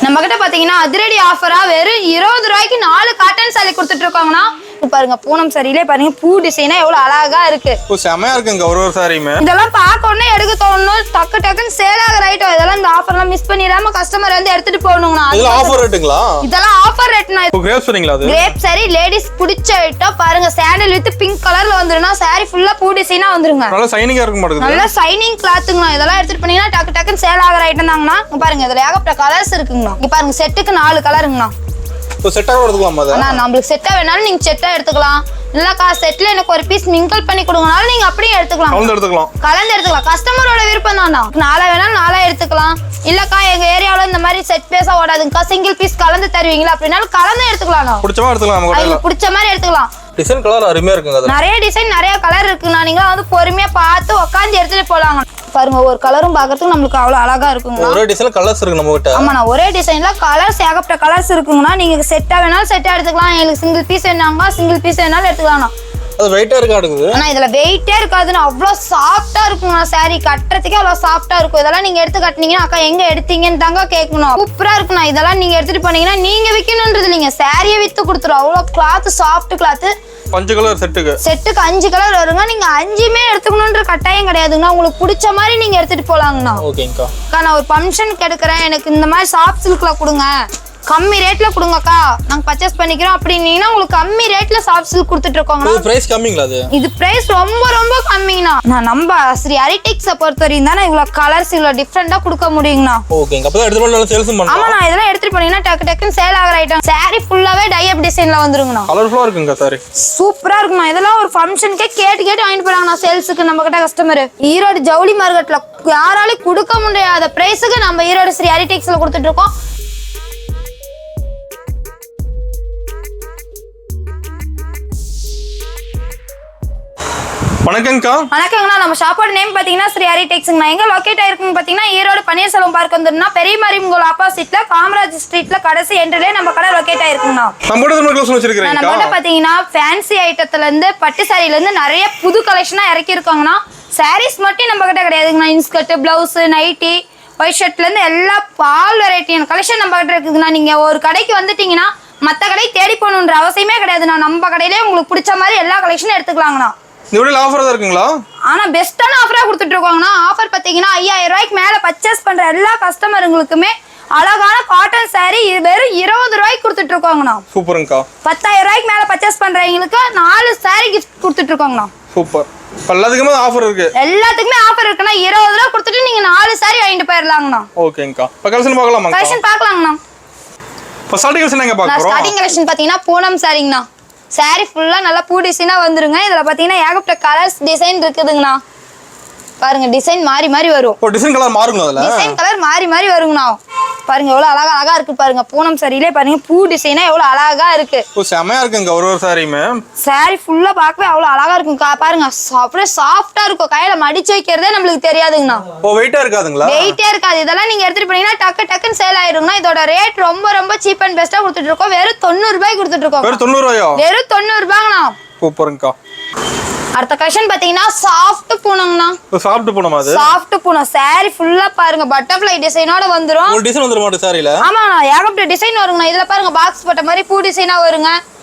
நம்ம கிட்ட பாத்தீங்கன்னா அதிரடி ஆஃபரா வெறும் 20 ரூபாய்க்கு 4 காட்டன் சாரி கொடுத்துட்டு இருக்காங்கன்னா பாருங்க பூனம் சாரியிலே பாருங்க பூ டிசைனா எவ்வளவு அழகா இருக்கு. செமையா இருக்குங்க ஒரு சாரியுமே. இதெல்லாம் பார்க்க உடனே எடுக்க தோணும், டக்கு டக்குன்னு சேல் ஆகிற ஐட்டம். இதெல்லாம் இந்த ஆஃபர்லாம் மிஸ் பண்ணிடாம கஸ்டமர் வந்து எடுத்துட்டு போகணும்னா இதெல்லாம் ஆஃபர் ரேட்டுங்களா? இதெல்லாம் ஆஃபர் ரேட்னா. கிரேப் சாரிங்களா? அது கிரேப் சாரி லேடிஸ் பிடிச்ச ஐட்டம். பாருங்க சாண்டல் வித் பிங்க் கலர்ல வந்துருனா சாரி ஃபுல்லா பூ டிசைனா வந்துருங்க. நல்ல ஷைனிங்கா இருக்க மாட்டேங்குது. நல்ல ஷைனிங் கிளாத்துங்க. இதெல்லாம் எடுத்துட்டு போனீங்கன்னா டக்கு டக்குன்னு சேல் ஆகிற ஐட்டம் தாங்கண்ணா. பாருங்க இதுல ஏகப்பட்ட கலர்ஸ் இருக்குங்கண்ணா. இங்க பாருங்க செட்டுக்கு 4 கலருங்கண்ணா. செட்டா எடுத்துக்கலாமா? அண்ணா நம்மளுக்கு செட்டா வேணாலும் நீங்க செட்டா எடுத்துக்கலாம். இல்லக்கா செட்ல எனக்கு ஒரு பீஸ் மிங்கிள் பண்ணி கொடுங்கனாலும் நீங்க அப்படியே எடுத்துக்கலாம். கலந்து எடுத்துக்கலாம். கஸ்டமரோட விருப்பம் தான்டா. 4 வேணாலும் 4 எடுத்துக்கலாம். இல்லக்கா எங்க ஏரியாவுல இந்த மாதிரி செட் பேஸா ஓடாதுங்கக்கா, சிங்கிள் பீஸ் கலந்து தருவீங்களா அப்படினாலும் கலந்து எடுத்துக்கலாம். பிடிச்ச மாதிரி எடுத்துக்கலாம். நம்ம கடையில பிடிச்ச மாதிரி எடுத்துக்கலாம். டிசைன் கலர் அருமையா இருக்குங்க. நிறைய டிசைன் நிறைய கலர் இருக்குண்ணா. நீங்க வந்து பொறுமையா பார்த்து உட்காந்து எடுத்துட்டு போலாங்க. பாருங்க ஒரு கலரும் பாக்குறதுக்கு நம்மளுக்கு அவ்வளவு அழகா இருக்குங்க. ஒரே டிசைன்ல கலர்ஸ் இருக்கு நம்ம கிட்ட. ஆமாண்ணா ஒரே டிசைன்ல கலர்ஸ் ஏகப்பட்ட கலர்ஸ் இருக்குங்கண்ணா. நீங்க செட்டா வேணாலும் செட்டா எடுத்துக்கலாம். எங்களுக்கு சிங்கிள் பீஸ் வேணாங்க சிங்கிள் பீஸ் வேணாலும் எடுத்துக்கலாம்ண்ணா. அது வெயிட்டா இருக்காது. ஆனா இதுல வெயிட்டே இருக்காதுன்னா அவ்வளவு சாஃப்டா இருக்குங்கண்ணா. சாரி கட்டுறதுக்கே அவ்வளவு சாஃப்டா இருக்கும். இதெல்லாம் நீங்க எடுத்து கட்டினீங்கன்னா அக்கா எங்க எடுத்தீங்கன்னு தாங்க கேட்கணும். சூப்பரா இருக்குண்ணா. இதெல்லாம் நீங்க எடுத்துட்டு போனீங்கன்னா நீங்க விற்கணும்ன்றது இல்லைங்க, சாரியை வித்து கொடுத்துரும். அவ்வளவு கிளாத் சாஃப்ட் கிளாத். 5 கலர் செட்டுக்கு 5 கலர் வருங்க. நீங்க 5மே எடுத்துக்கணும்ன்ற கட்டாயம் கிடையாதுங்கண்ணா. உங்களுக்கு பிடிச்ச மாதிரி நீங்க எடுத்துட்டு போலாங்கண்ணா. ஓகேங்கக்கா. நான் ஒரு ஃபங்க்ஷனுக்கு எடுக்கிறேன், எனக்கு இந்த மாதிரி சாஃப்ட் சில்க்ல கொடுங்க, கம்மி ரேட்ல கொடுங்கக்கா, நாங்க பர்ச்சேஸ் பண்ணிக்கிறோம் அப்படின்னீங்கன்னா உங்களுக்கு கம்மி ரேட்ல சாஃப்ட் சில்க் கொடுத்துட்டு இருக்கோங்க. இது பிரைஸ் கம்மிங்களா? இது பிரைஸ் ரொம்ப ரொம்ப கம்மிங்கண்ணா. நான் நம்ம ஸ்ரீ ஹரிடெக்ஸை பொறுத்தவரையும் தானே இவ்வளவு கலர்ஸ் இவ்வளவு டிஃப்ரெண்டா கொடுக்க முடியுங்கண்ணா. ஓகேங்க. அப்பதான் எடுத்து பண்ணலாம் சேல்ஸ் பண்ணலாம். ஆமாண்ணா இதெல்லாம் எடுத்துட்டு போனீங்கன்னா டக்கு டக்குன்னு சேல் ஆகிற ஐட்டம். சாரி ஃபுல்லாவே டை அப் டிசைன்ல வந்துருங்கண்ணா. கலர்ஃபுல்லா இருக்குங்க சாரி. சூப்பரா இருக்குண்ணா. இதெல்லாம் ஒரு ஃபங்க்ஷனுக்கே கேட்டு வாங்கிட்டு போறாங்கண்ணா சேல்ஸுக்கு நம்ம கிட்ட கஸ்டமர். ஈரோடு ஜவுளி மார்க்கெட்ல யாராலையும் கொடுக்க முடியாத பிரைஸுக்கு நம்ம ஈரோடு ஸ்ரீ ஹரிடெக்ஸ்ல கொடுத்துட்டு இருக்கோம். வணக்கங்கக்கா. வணக்கங்கண்ணா. நம்ம ஷாப்போட நேம் பாத்தீங்கன்னா ஸ்ரீ ஹரிடெக்ஸ்ங்கண்ணா. எங்க லொகேட் ஆயிருக்குன்னு பாத்தீங்கன்னா ஈரோடு பன்னீர்செல்வம் பார்க் வந்துருன்னா பெரிய மரிமங்கோல் ஆப்போசிட்ல காமராஜ் ஸ்ட்ரீட்ல கடைசி என்ட்ரிலே நம்ம கடை லொகேட் ஆயிருக்குங்கண்ணா. நம்ம கிட்ட பாத்தீங்கன்னா ஃபேன்சி ஐட்டத்துல இருந்து பட்டு சாரில இருந்து நிறைய புது கலெக்ஷனா இறக்கி இருக்காங்கண்ணா. சாரீஸ் மட்டும் நம்ம கிட்ட கிடையாதுங்கண்ணா. இன்ஸ்கர்ட், பிளவுஸ், நைட்டி, ஒயிட் ஷர்ட்ல இருந்து எல்லா பால் வெரைட்டியான கலெக்ஷன் நம்ம கிட்ட இருக்குதுண்ணா. நீங்க ஒரு கடைக்கு வந்துட்டீங்கன்னா மத்த கடை தேடி போகணுன்ற அவசியமே கிடையாதுண்ணா. நம்ம கடையிலே உங்களுக்கு பிடிச்ச மாதிரி எல்லா கலெக்ஷனும் எடுத்துக்கலாங்கண்ணா. இவ்வளவு ஆஃபர் தான் இருக்குங்களா? ஆனா பெஸ்டான ஆஃபரா கொடுத்துட்டு இருக்காங்கண்ணா. ஆஃபர் பாத்தீங்கன்னா 5000 ரூபாய்க்கு மேல பர்ச்சேஸ் பண்ற எல்லா கஸ்டமருங்களுக்குமே அழகான காட்டன் சாரி வெறும் 20 ரூபாய்க்கு கொடுத்துட்டு இருக்காங்கண்ணா. சூப்பர்ங்கக்கா. 10000 ரூபாய்க்கு மேல பர்ச்சேஸ் பண்றவங்களுக்கு 4 சாரி கிஃப்ட் கொடுத்துட்டு இருக்காங்கண்ணா. சூப்பர். எல்லாத்துக்குமே ஆஃபர் இருக்கு. எல்லாத்துக்குமே ஆஃபர் இருக்குண்ணா. 20 ரூபாய் கொடுத்துட்டு நீங்க 4 சாரி வாங்கிட்டு போயிடலாங்கண்ணா. ஓகேங்கக்கா. கலெக்ஷன் பார்க்கலாமா? கலெக்ஷன் பார்க்கலாங்கண்ணா. ஸ்டார்டிங் கலெக்ஷன் எங்க பார்க்கறோம்? ஸ்டார்டிங் கலெக்ஷன் பாத்தீங்கன்னா பூனம் சாரிங்கண்ணா. சாரி ஃபுல்லா நல்லா பூ டிசைனா வந்துருங்க. இதுல பாத்தீங்கன்னா ஏகப்பட்ட கலர்ஸ் டிசைன் இருக்குதுங்கண்ணா. பாருங்க டிசைன் மாறி மாறி வரும். ஓ டிசைன் கலர் மாறுங்களா? அதுல டிசைன் கலர் மாறி மாறி வருங்கண்ணா. பாருங்க எவ்வளவு அழகா இருக்கு பாருங்க. பூனம் சாரியிலே பாருங்க பூ டிசைனா எவ்வளவு அழகா இருக்கு. ஓ செமையா இருக்குங்க ஒரு சாரியுமே. சாரி ஃபுல்லா பார்க்கவே அவ்வளவு அழகா இருக்கும். பாருங்க அப்படியே சாஃப்டா இருக்கும். கையில மடிச்சு வைக்கிறதே நம்மளுக்கு தெரியாதுங்கண்ணா. ஓ வெயிட்டா இருக்காதுங்களா? வெயிட்டே இருக்காது. இதெல்லாம் நீங்க எடுத்துட்டு போனீங்கன்னா டக்கு டக்குன்னு சேல் ஆயிருங்கண்ணா. இதோட ரேட் ரொம்ப ரொம்ப சீப் அண்ட் பெஸ்டா கொடுத்துட்டு இருக்கோம். வெறும் 90 ரூபாய்க்கு கொடுத்துட்டு இருக்கோம். வெறும் 90 ரூபாயா? வெறும் 90 ரூபாய்ங்கண்ணா. சூப்பர்ங்கக்கா. அடுத்த கலெக்ஷன் பாத்தீங்கன்னா சாஃப்ட் பூனம்ண்ணா. சாஃப்ட் பூனம். அது சாஃப்ட் பூனம். சாரி ஃபுல்லா பாருங்க பட்டர்ஃப்ளை டிசைனோட வந்துரும். ஒரு டிசைன் வந்துரும் மாட்டே சாரில. ஆமாண்ணா ஏகப்பட்ட டிசைன் வருங்கண்ணா. இதுல பாருங்க பாக்ஸ் போட்ட மாதிரி பூ டிசைனா வருங்க.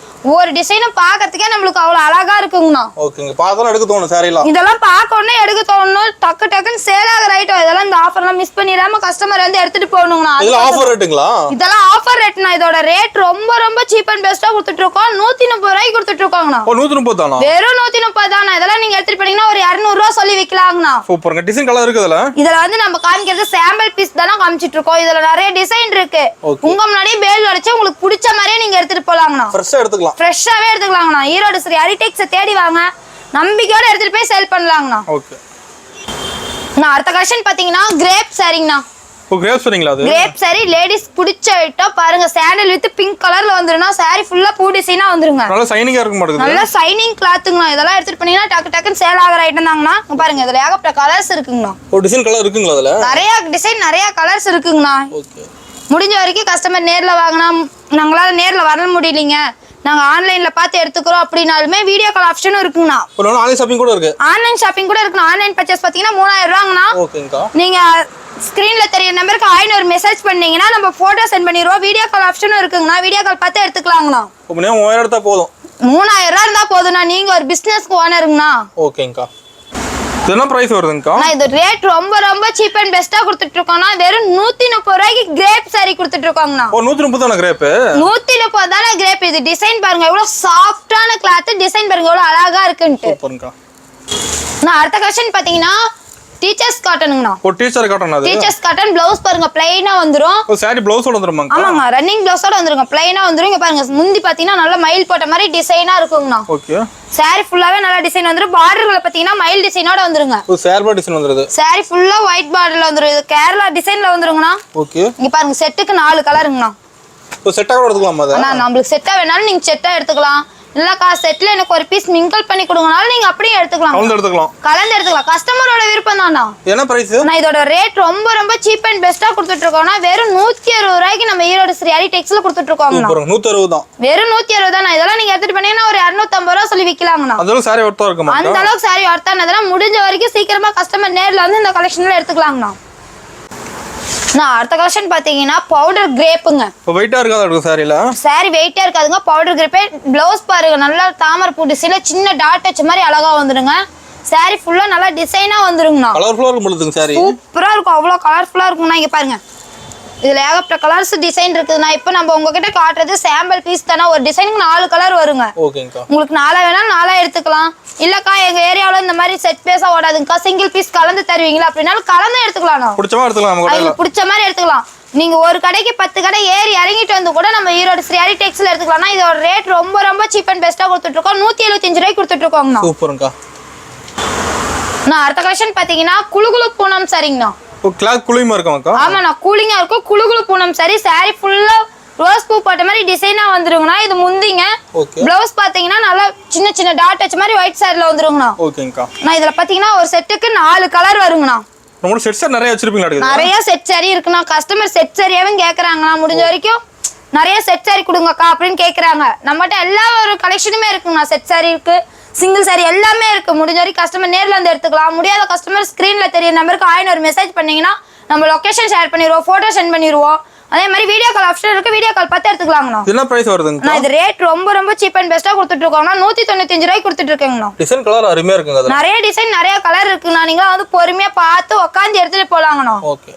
ஒரு டிசைனும் பாக்கிறதுக்கே நம்மளுக்கு அவ்வளவு அழகா இருக்குங்கண்ணா. ஓகேங்க. பார்த்தாலும் எடுக்க தோணும் சாரிலாம். இதெல்லாம் பார்க்க உடனே எடுக்க தோணும். டக்கு டக்குன்னு சேல் ஆகிற ஐட்டம். இதெல்லாம் இந்த ஆஃபர்லாம் மிஸ் பண்ணிடாம கஸ்டமர் வந்து எடுத்துட்டு போகணுங்கண்ணா. இதெல்லாம் ஆஃபர் ரேட்டுங்களா? இதெல்லாம் ஆஃபர் ரேட்னா. இதோட ரேட் ரொம்ப ரொம்ப சீப் அண்ட் பெஸ்டா கொடுத்துட்டு இருக்கோம். 130 ரூபாய்க்கு கொடுத்துட்டு இருக்கோங்கண்ணா. ஓ 130 தானா? வெறும் 130 தானா. இதெல்லாம் நீங்க எடுத்துட்டு போனீங்கன்னா ஒரு 200 ரூபாய் சொல்லி விக்கலாங்கண்ணா. சூப்பர்ங்க. டிசைன் கலர் இருக்குதுல. இதுல வந்து நம்ம காமிக்கிறது சாம்பிள் பீஸ் தான காமிச்சிட்டு இருக்கோம். இதுல நிறைய டிசைன் இருக்கு. உங்க முன்னாடியே பேல் அடிச்சு உங்களுக்கு பிடிச்ச மாதிரியே நீங்க எடுத்துட்டு போலாங்கண்ணா. ஃப்ரெஷ்ஷா எடுத்துக்கலாம். ஃப்ரெஷ்ஷாவே எடுத்துக்கலாங்கண்ணா. ஈரோடு ஸ்ரீ ஹரிடெக்ஸை தேடி வாங்க. நம்பிக்கையோட எடுத்துட்டு போய் சேல் பண்ணலாங்கண்ணா. ஓகே. நான் அடுத்த கலெக்ஷன் பாத்தீங்கன்னா கிரேப் சாரிங்கண்ணா. ஓ கிரேப் சாரிங்களா? அது கிரேப் சாரி லேடிஸ் பிடிச்ச ஐட்டம். பாருங்க சாண்டல் வித் பிங்க் கலர்ல வந்துருனா சாரி ஃபுல்லா பூ டிசைனா வந்துருங்க. நல்ல ஷைனிங்கா இருக்க மாட்டேங்குது. நல்ல ஷைனிங் கிளாத்துங்கண்ணா. இதெல்லாம் எடுத்துட்டு போனீங்கன்னா டக்கு டக்குன்னு சேல் ஆகிற ஐட்டம் தாங்கண்ணா. பாருங்க இதுல ஏகப்பட்ட கலர்ஸ் இருக்குங்கண்ணா. ஓ டிசைன் கலர் இருக்குங்களா? அதுல நிறைய டிசைன் நிறைய கலர்ஸ் இருக்குங்கண்ணா. ஓகே. முடிஞ்ச வரைக்கும் கஸ்டமர் நேர்ல வாங்கினா நாங்களால நேர்ல வர முடியலீங்க, நாங்க ஆன்லைன்ல பார்த்து எடுத்துக்கிறோம் அப்படினாலுமே வீடியோ கால் ஆப்ஷனும் இருக்குங்கண்ணா. ஆன்லைன் ஷாப்பிங் கூட இருக்கு. ஆன்லைன் ஷாப்பிங் கூட இருக்குண்ணா. ஆன்லைன் பர்ச்சேஸ் பாத்தீங்கன்னா 3000 ரூபாங்கண்ணா. ஓகேங்கா. நீங்க ஸ்கிரீன்ல தெரிய நம்பருக்கு 500 மெசேஜ் பண்ணீங்கன்னா நம்ம போட்டோ சென்ட் பண்ணிடுவோம். வீடியோ கால் ஆப்ஷனும் இருக்குங்கண்ணா. வீடியோ கால் பார்த்து எடுத்துக்கலாங்கண்ணா. இப்போ 3000 எடுத்தா போதும். 3000 இருந்தா போதும்ண்ணா. நீங்க ஒரு பிசினஸ்க்கு ஓனருங்கண்ணா. ஓகேங்கக்கா. என்ன பிரைஸ் வருதுங்கக்கா? நான் இது ரேட் ரொம்ப ரொம்ப சீப் அண்ட் பெஸ்டா கொடுத்துட்டு இருக்கோம்னா வெறும் 130 ரூபாய்க்கு கிரேப் saree கொடுத்துட்டு இருக்கோம்ண்ணா. ஓ 130 தான கிரேப்? 130 தான கிரேப். இது டிசைன் பாருங்க எவ்வளவு சாஃப்ட்டான கிளாத். டிசைன் பாருங்க எவ்வளவு அழகா இருக்குன்னு. சூப்பர்ங்கக்கா. நான் அடுத்த கலெக்ஷன் பாத்தீங்கன்னா டீச்சர்ஸ் காட்டனுங்கண்ணா. ஓ டீச்சர் காட்டன் அது. டீச்சர்ஸ் காட்டன் ப்ளவுஸ் பாருங்க ப்ளைனா வந்துரும். ஓ saree ப்ளவுஸோட வந்துருமாங்க? ஆமாங்க ரன்னிங் ப்ளவுஸோட வந்துருங்க. ப்ளைனா வந்துரும். இங்க பாருங்க முந்தி பாத்தீங்கன்னா நல்ல மயில் போட்ட மாதிரி டிசைனா இருக்குங்கண்ணா. ஓகே. saree ஃபுல்லாவே நல்ல டிசைன் வந்துரும். பார்டர்ல பாத்தீங்கன்னா மயில் டிசைனோட வந்துருங்க. ஓ saree டிசைன் வந்துருது. saree ஃபுல்லா ஒயிட் பார்டர்ல வந்துரும். இது கேரளா டிசைன்ல வந்துருங்கண்ணா. ஓகே. இங்க பாருங்க செட்டுக்கு 4 கலருங்கண்ணா. ஓ செட்டா கூட எடுத்துக்கலாமா அத? அண்ணா நம்மளுக்கு செட்டா வேணாலும் நீங்க செட்டா எடுத்துக்கலாம். இல்லக்கா செட்ல எனக்கு ஒரு பீஸ் மிங்கிள் பண்ணி கொடுங்கனாலும் நீங்க அப்படியே எடுத்துக்கலாம். கலந்து எடுத்துக்கலாம். கஸ்டமரோட விருப்பம் தான்ண்ணா. என்ன பிரைஸ்? நான் இதோட ரேட் ரொம்ப ரொம்ப சீப் அண்ட் பெஸ்டா கொடுத்துட்டு இருக்கோம்னா வெறும் 160 ரூபாய்க்கு நம்ம ஈரோடு ஸ்ரீஹரி டெக்ஸ்ல கொடுத்துட்டு இருக்கோம். சூப்பர் 160 தான். வெறும் 160 தான். இதெல்லாம் நீங்க எடுத்துட்டு பண்ணீங்கன்னா ஒரு 250 ரூபாய் சொல்லி விக்கலாங்கண்ணா. அந்த அளவுக்கு saree ஒர்த்தா இருக்குமா? அந்த அளவுக்கு saree ஒர்த்தானதெல்லாம் முடிஞ்ச வரைக்கும் சீக்கிரமா கஸ்டமர் நேர்ல வந்து இந்த கலெக்ஷன்ல எடுத்துக்கலாங்கண்ணா. நான் அடுத்த கலெக்ஷன் பாத்தீங்கன்னா பவுடர் கிரேப்புங்க. இப்போ வெயிட்டா இருக்காதா இருக்கு சாரில? சாரி வெயிட்டா இருக்காதுங்க. பவுடர் கிரேப்பே. ப்ளவுஸ் பாருங்க நல்லா தாமரை பூ டிசைன்ல சின்ன டாட் டச் மாதிரி அழகா வந்துருங்க. சாரி ஃபுல்லா நல்லா டிசைனா வந்துருங்கண்ணா. கலர்ஃபுல்லா இருக்கும் பொழுதுங்க சாரி. சூப்பரா இருக்கும். அவ்வளவு கலர்ஃபுல்லா இருக்கும்ண்ணா. இங்க பாருங்க இதுல ஏகப்பட்ட கலர்ஸ் டிசைன் இருக்குதுண்ணா. இப்போ நம்ம உங்ககிட்ட காட்டுறது சாம்பிள் பீஸ் தானே. ஒரு டிசைனுக்கு 4 கலர் வருங்க. ஓகேங்கக்கா. உங்களுக்கு 4 வேணாலும் 4 எடுத்துக்கலாம். இல்லக்கா எங்க ஏரியாவுல இந்த மாதிரி செட் பேஸா ஓடாதுங்கக்கா சிங்கிள் பீஸ் கலந்து தருவீங்களா அப்படின்னாலும் கலந்து எடுத்துக்கலாம். பிடிச்ச மாதிரி எடுத்துக்கலாம். உங்களுக்கு பிடிச்ச மாதிரி எடுத்துக்கலாம். நீங்க ஒரு கடைக்கு 10 கடை ஏறி இறங்கிட்டு வந்து கூட நம்ம ஈரோடு ஸ்ரீஹரி டெக்ஸ்ல எடுத்துக்கலாம். இதோட ரேட் ரொம்ப ரொம்ப சீப் அண்ட் பெஸ்டா கொடுத்துட்டு இருக்கோம். 175 ரூபாய்க்கு கொடுத்துட்டு இருக்கோங்கண்ணா. சூப்பர்ங்கா. நான் அடுத்த கலெக்ஷன் பாத்தீங்கன்னா குளுகுளு பூனம் சரிங்கண்ணா. கிளாத் கூலிங்கா இருக்குமாக்கா? ஆமாண்ணா கூலிங்கா இருக்கும். குளுகுளு பூனம் சரி. சாரி ஃபுல்லா ரோஸ் பூ போட்ட மாதிரி டிசைனா வந்துருங்கண்ணா. இது முந்திங்க. ப்ளவுஸ் பாத்தீங்கன்னா நல்லா சின்ன சின்ன டாட் டச் மாதிரி ஒயிட் சாரில வந்துருங்கண்ணா. ஓகேங்கக்கா. நான் இதுல பாத்தீங்கன்னா ஒரு செட்டுக்கு 4 கலர் வருங்கண்ணா. நம்ம செட் சாரி நிறைய வச்சிருப்பீங்களா? நிறைய செட் சாரி இருக்குண்ணா. கஸ்டமர் செட் சாரியாவே கேக்குறாங்கண்ணா. முடிஞ்ச வரைக்கும் நிறைய செட் சாரி கொடுங்கக்கா அப்படின்னு கேக்குறாங்க. நம்மகிட்ட எல்லா ஒரு கலெக்ஷனுமே இருக்குங்கண்ணா. செட் சாரி இருக்கு, சிங்கிள் சாரி எல்லாமே இருக்கு. முடிஞ்ச வரைக்கும் கஸ்டமர் நேர்ல வந்து எடுத்துக்கலாம். முடியாத கஸ்டமர் ஸ்கிரீன்ல தெரிய நம்பருக்கு 500 மெசேஜ் பண்ணீங்கன்னா நம்ம லொகேஷன் ஷேர் பண்ணிடுவோம், போட்டோ சென்ட் பண்ணிடுவோம். அதே மாதிரி வீடியோ கால் ஆப்ஷன் இருக்கு. வீடியோ கால் பார்த்து எடுத்துக்கலாங்கண்ணா. என்ன பிரைஸ் வருதுங்க? நான் இது ரேட் ரொம்ப ரொம்ப சீப் அண்ட் பெஸ்டா கொடுத்துட்டு இருக்கோம்னா 195 ரூபாய்க்கு கொடுத்துட்டு இருக்கேங்கண்ணா. டிசைன் கலர் அருமையா இருக்குங்க. நிறைய டிசைன் நிறைய கலர் இருக்குண்ணா. நீங்க வந்து பொறுமையா பார்த்து உட்காந்து எடுத்துட்டு போலாங்கண்ணா. ஓகே.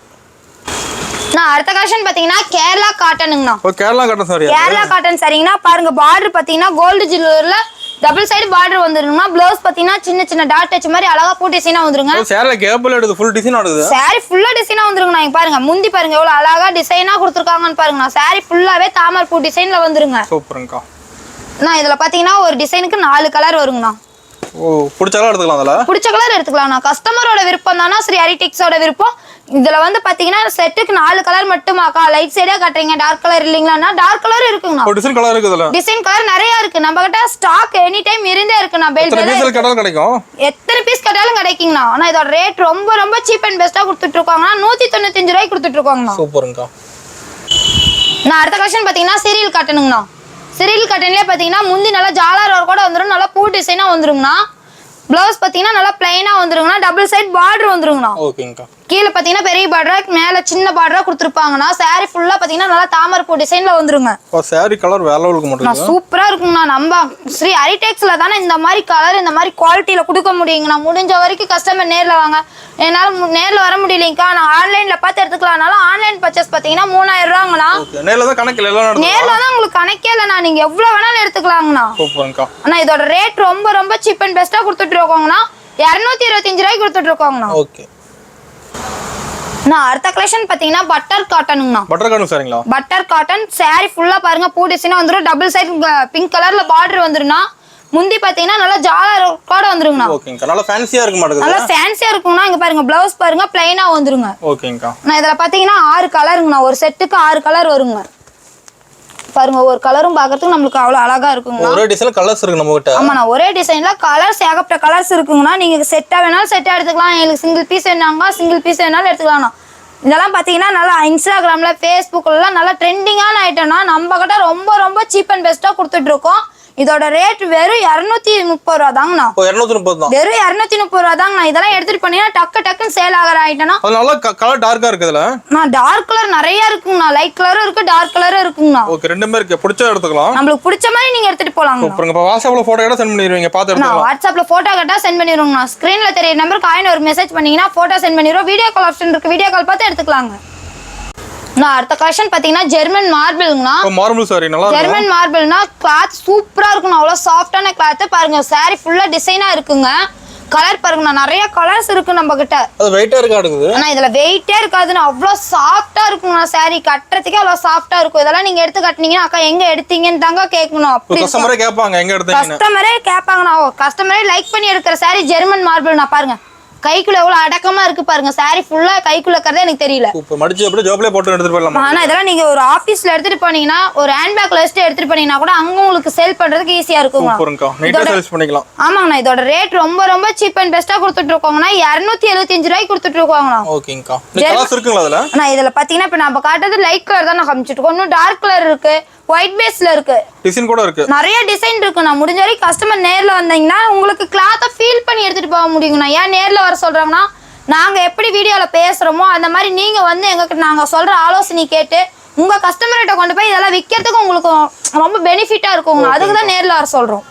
நான் அடுத்த கலெக்ஷன் பாத்தீங்கன்னா கேரளா காட்டனுங்கண்ணா. ஓ கேரளா காட்டன் சாரி. கேரளா காட்டன் சரிங்கண்ணா. பாருங்க பார்டர் பாத்தீங்கன்னா கோல்டு ஜில்லர்ல டபுள் சைடு பார்டர் வந்துருங்கண்ணா. ப்ளவுஸ் பாத்தீங்கன்னா சின்ன சின்ன டாட் டச் மாதிரி அழகா பூ டிசைனா வந்துருங்க. சாரில கேப்ல எடுத்து ஃபுல் டிசைன் ஆடுது. சாரி ஃபுல்லா டிசைனா வந்துருங்கண்ணா. இங்க பாருங்க முந்தி பாருங்க எவ்வளவு அழகா டிசைனா கொடுத்துருக்காங்கன்னு பாருங்கண்ணா. சாரி ஃபுல்லாவே தாமரை பூ டிசைன்ல வந்துருங்க. சூப்பர்ங்கா. நான் இதுல பாத்தீங்கன்னா ஒரு டிசைனுக்கு 4 கலர் வருங்கண்ணா. ஓ பிடிச்ச கலர் எடுத்துக்கலாம். அதல பிடிச்ச கலர் எடுத்துக்கலாம்ண்ணா. கஸ்டமரோட விருப்பம் தானா ஸ்ரீஹரி டெக்ஸோட விருப்பம். இதுல வந்து பாத்தீங்கன்னா செட்டுக்கு 4 கலர் மட்டுமாக்கா. லைட் சைடா காட்டுறீங்க டார்க் கலர் இல்லீங்களா? டார்க் கலர் இருக்குங்கண்ணா. டிசைன் கலர் இருக்குதுல. டிசைன் கலர் நிறைய இருக்கு. நம்ம கிட்ட ஸ்டாக் எனி டைம் இருந்தே இருக்குண்ணா. எத்தனை பீஸ் கேட்டாலும் கிடைக்கும். எத்தனை பீஸ் கேட்டாலும் கிடைக்குங்கண்ணா. ஆனா இதோட ரேட் ரொம்ப ரொம்ப சீப் அண்ட் பெஸ்டா கொடுத்துட்டு இருக்காங்கண்ணா. 195 ரூபாய்க்கு கொடுத்துட்டு இருக்காங்கண்ணா. சூப்பர்ங்கா. நான் அடுத்த கலெக்ஷன் பாத்தீங்கன்னா சீரியல் காட்டனுங்கண்ணா. சீரியல் காட்டன்லயே பாத்தீங்கன்னா முந்தி நல்லா ஜாலர் ஒர்க் கூட வந்துரும். நல்லா பூ டிசைனா வந்துருங்கண்ணா. ப்ளவுஸ் பாத்தீங்கன்னா நல்லா பிளைனா வந்துருங்கண்ணா. டபுள் சைடு பார்டர் வந்துருங்கண்ணா. ஓகேங்கா. கீழே பாத்தீங்கன்னா பெரிய பார்டர், மேல சின்ன பார்டரா கொடுத்துருப்பாங்கண்ணா. சாரி ஃபுல்லா பாத்தீங்கன்னா நல்லா தாமரை பூ டிசைன்ல வந்துருங்க. சாரி கலர் வேற லெவலுக்கு மட்டும் சூப்பரா இருக்குங்கண்ணா. நம்ம ஸ்ரீஹரி டெக்ஸ்ல தானே இந்த மாதிரி கலர் இந்த மாதிரி குவாலிட்டியில கொடுக்க முடியுங்கண்ணா. முடிஞ்ச வரைக்கும் கஸ்டமர் நேர்ல வாங்க. என்னால நேர்ல வர முடியலைங்கக்கா, நான் ஆன்லைன்ல பார்த்து எடுத்துக்கலாம்னாலும் ஆன்லைன் பர்ச்சேஸ் பாத்தீங்கன்னா 3000 ரூபாங்கண்ணா. நேர்ல தான் கணக்கு இல்ல. நேர்ல தான் உங்களுக்கு கணக்கே இல்லண்ணா. நீங்க எவ்வளவு வேணாலும் எடுத்துக்கலாங்கண்ணா. சூப்பர்ங்கா. ஆனா இதோட ரேட் ரொம்ப ரொம்ப சீப் அண்ட் பெஸ்டா கொடுத்துட்டு இருக்கோங்கண்ணா. 225 ரூபாய்க்கு கொடுத்துட்டு இருக்கோங்கண்ணா. ஓகே. நான் அடுத்த கலெக்ஷன் பாத்தீங்கன்னா பட்டர் காட்டனுங்கண்ணா. பட்டர் காட்டன் சரிங்களா? பட்டர் காட்டன் சாரி ஃபுல்லா பாருங்க பூ டிசைனா வந்துரும். டபுள் சைடு பிங்க் கலர்ல பார்டர் வந்துருனா. முந்தி பாத்தீங்கன்னா நல்லா ஜாலர் கூட வந்துருங்கண்ணா. ஓகேங்கா. நல்லா ஃபேன்சியா இருக்கு மாட்டேங்குது. நல்லா ஃபேன்சியா இருக்குங்கண்ணா. இங்க பாருங்க ப்ளவுஸ் பாருங்க பிளைனா வந்துருங்க. ஓகேங்கா. நான் இதல பாத்தீங்கன்னா 6 கலருங்கண்ணா. ஒரு செட்டுக்கு 6 கலர் வருங்க. பாருங்க ஒரு கலரும் பார்க்கிறதுக்கு நமக்கு அவ்வளவு அழகா இருக்குங்க. ஒரே டிசைன்ல கலர்ஸ் இருக்கு நம்ம கிட்ட. ஆமாண்ணா ஒரே டிசைன்ல கலர்ஸ் ஏகப்பட்ட கலர்ஸ் இருக்குங்கண்ணா. நீங்க செட்டா வேணாலும் செட்டா எடுத்துக்கலாம். எனக்கு சிங்கிள் பீஸ் வேணாங்க சிங்கிள் பீஸ் வேணாலும் எடுத்துக்கலாம்ண்ணா. இதெல்லாம் பாத்தீங்கன்னா நல்லா இன்ஸ்டாகிராம்ல ஃபேஸ்புக்ல எல்லாம் நல்லா ட்ரெண்டிங்கான ஐட்டம்னா நம்ம கிட்ட ரொம்ப ரொம்ப சீப் அண்ட் பெஸ்டா கொடுத்துட்டு இருக்கோம். இதோட ரேட் வெறும் 230 ரூபா தாங்கண்ணா. 230 தான். வெறும் 230 ரூபா தாங்கண்ணா. இதெல்லாம் எடுத்துட்டு போனீங்கன்னா டக்குன்னு சேல் ஆகிற ஐட்டம்னா. அது நல்லா கலர் டார்க்கா இருக்கு இதுல. டார்க் கலர் நிறைய இருக்குங்கண்ணா. லைட் கலரும் இருக்கு, டார்க் கலரும் இருக்குங்கண்ணா. ஓகே, ரெண்டுமே இருக்கு. பிடிச்ச எடுத்துக்கலாம். உங்களுக்கு பிடிச்ச மாதிரி நீங்க எடுத்துட்டு போலாங்க. சூப்பர்ங்க. இப்ப வாட்ஸ்அப்ல போட்டோ கேட்டா சென்ட் பண்ணிடுவீங்க, பார்த்து எடுத்துக்கலாம். வாட்ஸ்அப்ல போட்டோ கேட்டா சென்ட் பண்ணிடுவோங்கண்ணா. ஸ்கிரீன்ல தெரிய நம்பருக்கு ஒரு மெசேஜ் பண்ணீங்கன்னா போட்டோ சென்ட் பண்ணிடுவோம். வீடியோ கால் ஆப்ஷன் இருக்கு, வீடியோ கால் பார்த்து எடுத்துக்கலாங்க. நான் அடுத்த கலெக்ஷன் பாத்தீங்கன்னா ஜெர்மன் மார்பிள்ங்கண்ணா. மார்பிள் சாரி நல்லா இருக்கு. ஜெர்மன் மார்பிள்னா கிளாத் சூப்பரா இருக்குண்ணா. அவ்வளவு சாஃப்டான கிளாத் பாருங்க. சாரி ஃபுல்லா டிசைனா இருக்குங்க. கலர் பாருங்கண்ணா, நிறைய கலர்ஸ் இருக்கு நம்ம கிட்ட. அது வெயிட்டா இருக்காது. ஆனா இதுல வெயிட்டே இருக்காதுன்னா அவ்வளவு சாஃப்டா இருக்குங்கண்ணா. சாரி கட்டுறதுக்கே அவ்வளவு சாஃப்டா இருக்கும். இதெல்லாம் நீங்க எடுத்து கட்டினீங்கன்னா அக்கா எங்க எடுத்தீங்கன்னு தாங்க கேட்கணும். கஸ்டமரே கேட்பாங்க எங்க எடுத்தீங்கன்னு. கஸ்டமரே கேட்பாங்கண்ணா. கஸ்டமரே லைக் பண்ணி எடுக்கிற சாரி ஜெர்மன் மார்பிள்னா. பாருங்க கைக்குள்ள எவ்வளவு அடக்கமா இருக்கு பாருங்க. சாரி ஃபுல்லா கைக்குள்ள இருக்கிறதே எனக்கு தெரியல. சூப்பர். மடிச்சு அப்படியே ஜோப்லயே போட்டு எடுத்துட்டு போறலாம். ஆனா இதெல்லாம் நீங்க ஒரு ஆபீஸ்ல எடுத்துட்டு போனீங்கன்னா ஒரு ஹேண்ட் பேக்ல வச்சுட்டு எடுத்துட்டு போனீங்கன்னா கூட அங்க உங்களுக்கு சேல் பண்றதுக்கு ஈஸியா இருக்கும். சூப்பர்ங்கா. நீட்டா சேல்ஸ் பண்ணிக்கலாம். ஆமாங்கண்ணா. இதோட ரேட் ரொம்ப சீப் அண்ட் பெஸ்டா கொடுத்துட்டு இருக்கோங்கண்ணா. 275 ரூபாய்க்கு கொடுத்துட்டு இருக்கோங்கண்ணா. ஓகேங்கா. இந்த கலர்ஸ் இருக்குங்களா அதுல? அண்ணா இதுல பாத்தீங்கன்னா இப்ப நம்ம காட்டுறது லைட் கலர் தான் நான் காமிச்சிட்டு இருக்கோம். இன்னும் டார்க் கலர் இருக்கு, ஒயிட் பேஸ்ல இருக்கு, டிசைன் கூட இருக்கு. நிறைய டிசைன் இருக்குண்ணா. முடிஞ்ச வரைக்கும் கஸ்டமர் நேர்ல வந்தீங்கன்னா உங்களுக்கு கிளாத்தை ஃபீல் பண்ணி எடுத்துட்டு போக முடியுங்கண்ணா. ஏன் நேர்ல வர சொல்றாங்கன்னா நாங்க எப்படி வீடியோல பேசுறோமோ அந்த மாதிரி நீங்க வந்து எங்களுக்கு நாங்க சொல்ற ஆலோசனை கேட்டு உங்க கஸ்டமர்கிட்ட கொண்டு போய் இதெல்லாம் விற்கிறதுக்கு உங்களுக்கு ரொம்ப பெனிஃபிட்டா இருக்குங்க. அதுக்கு தான் நேர்ல வர சொல்றோம்.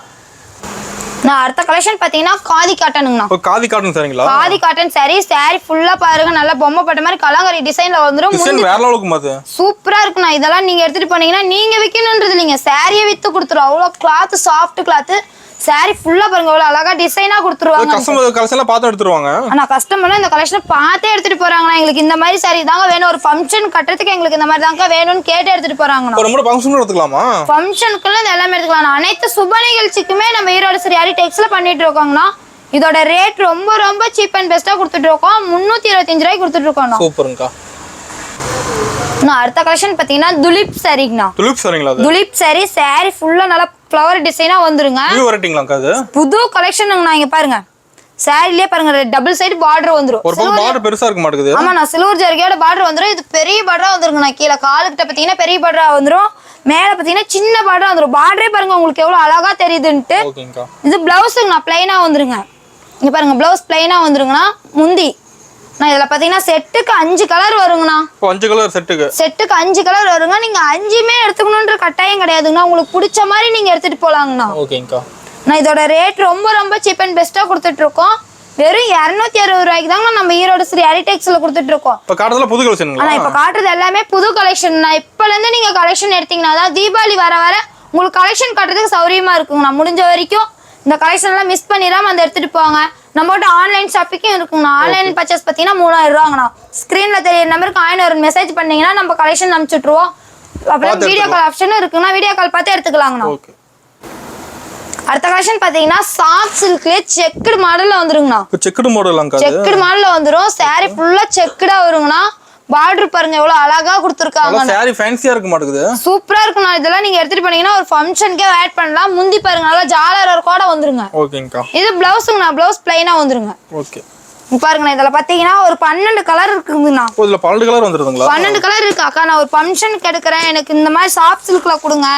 நான் அடுத்த கலெக்ஷன் பாத்தீங்கன்னா காதி காட்டனுங்கண்ணா. காதி காட்டன் சரிங்களா? Khadi cotton sorry. சாரி ஃபுல்லா பாருங்க, நல்லா பொம்மை பட்ட மாதிரி கலங்கரி டிசைன்ல வந்துரும். டிசைன் வேற லெவலுக்கு மாது. சூப்பரா இருக்குண்ணா. இதெல்லாம் நீங்க எடுத்துட்டு போனீங்கன்னா நீங்க விக்கணும்ன்றது இல்லைங்க, சாரியை வித்து கொடுத்துரும். அவ்வளவு கிளாத், சாஃப்ட் கிளாத். சாரி ஃபுல்லா பாருங்க எவ்வளவு அழகா டிசைனா கொடுத்துருவாங்க. கஸ்டமர் கலெக்ஷன்ல பார்த்து எடுத்துருவாங்க. ஆனா கஸ்டமர் இந்த கலெக்ஷனை பார்த்தே எடுத்துட்டு போறாங்கண்ணா. எங்களுக்கு இந்த மாதிரி சாரி தாங்க வேணும், ஒரு ஃபங்க்ஷன் கட்டுறதுக்கு எங்களுக்கு இந்த மாதிரி தாங்க வேணும்னு கேட்டு எடுத்துட்டு போறாங்கண்ணா. ஒரு மூணு ஃபங்க்ஷன் எடுத்துக்கலாமா? ஃபங்க்ஷனுக்குள்ள இந்த எல்லாமே எடுத்துக்கலாம். அனைத்து சுப நிகழ்ச்சிக்குமே நம்ம ஈரோடு ஸ்ரீஹரி டெக்ஸ்ல பண்ணிட்டு இருக்கோங்கண்ணா. இதோட ரேட் ரொம்ப சீப் அண்ட் பெஸ்டா கொடுத்துட்டு இருக்கோம். 325 ரூபாய்க்கு கொடுத்துட்டு இருக்கோம். சூப்பர்ங்கா. நான் அடுத்த கலெக்ஷன் பாத்தீங்கன்னா துலிப் சாரிங்கண்ணா. துலிப் சாரிங்களா? துலிப் சாரி. சாரி ஃபுல்லா நல்லா ஃப்ளவர் டிசைனா வந்துருங்க. நியூ வெரைட்டிங்களாங்க அது? புது கலெக்ஷனுங்கண்ணா. இங்க பாருங்க சாரிலே பாருங்க டபுள் சைடு பார்டர் வந்துரும். ஒரு பக்கம் பார்டர் பெருசா இருக்க மாட்டேங்குது. ஆமா, நான் சில்வர் ஜரிகையோட பார்டர் வந்துரும். இது பெரிய பார்டரா வந்துருங்கண்ணா. கீழே காலுக்கிட்ட பாத்தீங்கன்னா பெரிய பார்டரா வந்துரும். மேல பாத்தீங்கன்னா சின்ன பார்டரா வந்துரும். பார்டரே பாருங்க உங்களுக்கு எவ்வளவு அழகா தெரியுதுன்ட்டு. இது பிளவுஸுங்கண்ணா பிளைனா வந்துருங்க. இங்க பாருங்க பிளவுஸ் பிளைனா வந்துருங்கண்ணா. முந்தி நான் இதுல பாத்தீங்கன்னா செட்டுக்கு 5 கலர் வருங்கண்ணா. 5 கலர் செட்டுக்கு 5 கலர் வருங்க. நீங்க 5மே எடுத்துக்கணும்ன்ற கட்டாயம் கிடையாதுங்கண்ணா. உங்களுக்கு பிடிச்ச மாதிரி நீங்க எடுத்துட்டு போலாங்கண்ணா. ஓகேங்கா. நான் இதோட ரேட் ரொம்ப சீப் அண்ட் பெஸ்டா கொடுத்துட்டு இருக்கோம். வெறும் 260 ரூபாய்க்கு தாங்க நம்ம ஈரோடு ஸ்ரீஹரி டெக்ஸ்ல கொடுத்துட்டு இருக்கோம். இப்ப காட்டுறதுல புது கலெக்ஷன்ங்களா? ஆனா இப்ப காட்டுறது எல்லாமே புது கலெக்ஷன். நான் இப்பல இருந்து நீங்க கலெக்ஷன் எடுத்தீங்கன்னா தான் தீபாவளி வர உங்களுக்கு கலெக்ஷன் காட்டுறதுக்கு சௌரியமா இருக்குங்கண்ணா. முடிஞ்ச வரைக்கும் இந்த கலெக்ஷன் எல்லாம் மிஸ் பண்ணிடாம அந்த எடுத்துட்டு போவாங்க. நம்மகிட்ட ஆன்லைன் ஷாப்பிங்கும் இருக்குங்கண்ணா. ஆன்லைன் பர்ச்சேஸ் பார்த்தீங்கன்னா 3000 ரூபாங்கண்ணா. ஸ்க்ரீன்ல தெரிய நம்பருக்கு ஒரு மெசேஜ் பண்ணீங்கன்னா நம்ம கலெக்ஷன் அனுப்பிச்சுட்ருவோம். அப்புறம் வீடியோ கால் ஆப்ஷனும் இருக்குங்கண்ணா. வீடியோ கால் பார்த்து எடுத்துக்கலாங்கண்ணா. அடுத்த கலெக்ஷன் பாத்தீங்கன்னா சாஃப்ட் சில்க்ல செக்குடு மாடல்ல வந்துருங்கண்ணா. செக்குடு மாடலாங்க. செக்குடு மாடல்ல வந்துரும். சாரி ஃபுல்லா செக்குடா வருங்கண்ணா. பார்டர் பாருங்க எவ்வளவு அழகா கொடுத்துருக்காங்க. சாரி ஃபேன்சியா இருக்க மாட்டேங்குது. சூப்பரா இருக்குண்ணா. இதெல்லாம் நீங்க எடுத்துட்டு போனீங்கன்னா ஒரு ஃபங்க்ஷனுக்கே ஆட் பண்ணலாம். முந்தி பாருங்க நல்லா ஜாலர் ஒர்க்கோட வந்துருங்க. ஓகேங்கா. இது பிளவுஸ்ங்கண்ணா. பிளவுஸ் பிளைனா வந்துருங்க. ஓகே. பாருங்கண்ணா இதுல பாத்தீங்கன்னா ஒரு 12 கலர் இருக்குங்கண்ணா. இதுல 12 கலர் வந்துருதுங்களா? 12 கலர் இருக்கு அக்கா. நான் ஒரு ஃபங்க்ஷனுக்கு எடுக்கிறேன், எனக்கு இந்த மாதிரி சாஃப்ட் சில்க்ல கொடுங்க,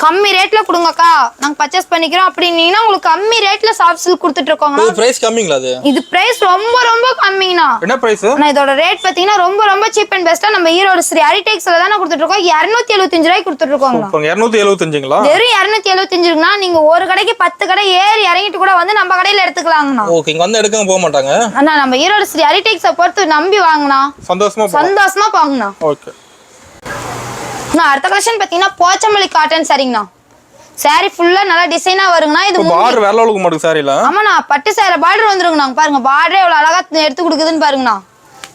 கம்மி ரேட்ல கொடுங்கக்கா, நாங்க பர்ச்சேஸ் பண்ணிக்கிறோம் அப்படின்னீங்கன்னா உங்களுக்கு கம்மி ரேட்ல சாஃப்ட் சில்க் கொடுத்துட்டு இருக்கோங்க. இது பிரைஸ் கம்மிங்களா? இது பிரைஸ் ரொம்ப கம்மிங்கண்ணா. என்ன பிரைஸ்? நான் இதோட ரேட் பாத்தீங்கன்னா ரொம்ப சீப் அண்ட் பெஸ்டா நம்ம ஈரோடு ஸ்ரீஹரி டெக்ஸ்ல தான கொடுத்துட்டு இருக்கோம். 275 ரூபாய்க்கு கொடுத்துட்டு இருக்கோம். 275ங்களா? வெறும் 275னா நீங்க ஒரு கடைக்கு 10 கடை ஏறி இறங்கிட்டு கூட வந்து நம்ம கடையில எடுத்துக்கலாங்கண்ணா. ஓகே. இங்க வந்து எடுக்க போக மாட்டாங்க அண்ணா. நம்ம ஈரோடு ஸ்ரீஹரி டெக்ஸ பொறுத்து நம்பி வாங்கண்ணா. சந்தோஷமா போங்கண்ணா. ஓகே. நான் அடுத்த கலெக்ஷன் பாத்தீங்கன்னா போச்சமல்லி காட்டன் சரிங்கண்ணா. சாரி ஃபுல்லா நல்லா டிசைனா வருங்கண்ணா. இது பார்டர் வேற லெவலுக்கு மாட்டுது சாரில. ஆமாண்ணா. பட்டு சாரி பார்டர் வந்துருங்கண்ணா. பாருங்க பார்டரே எவ்வளவு அழகா எடுத்து கொடுக்குதுன்னு பாருங்கண்ணா.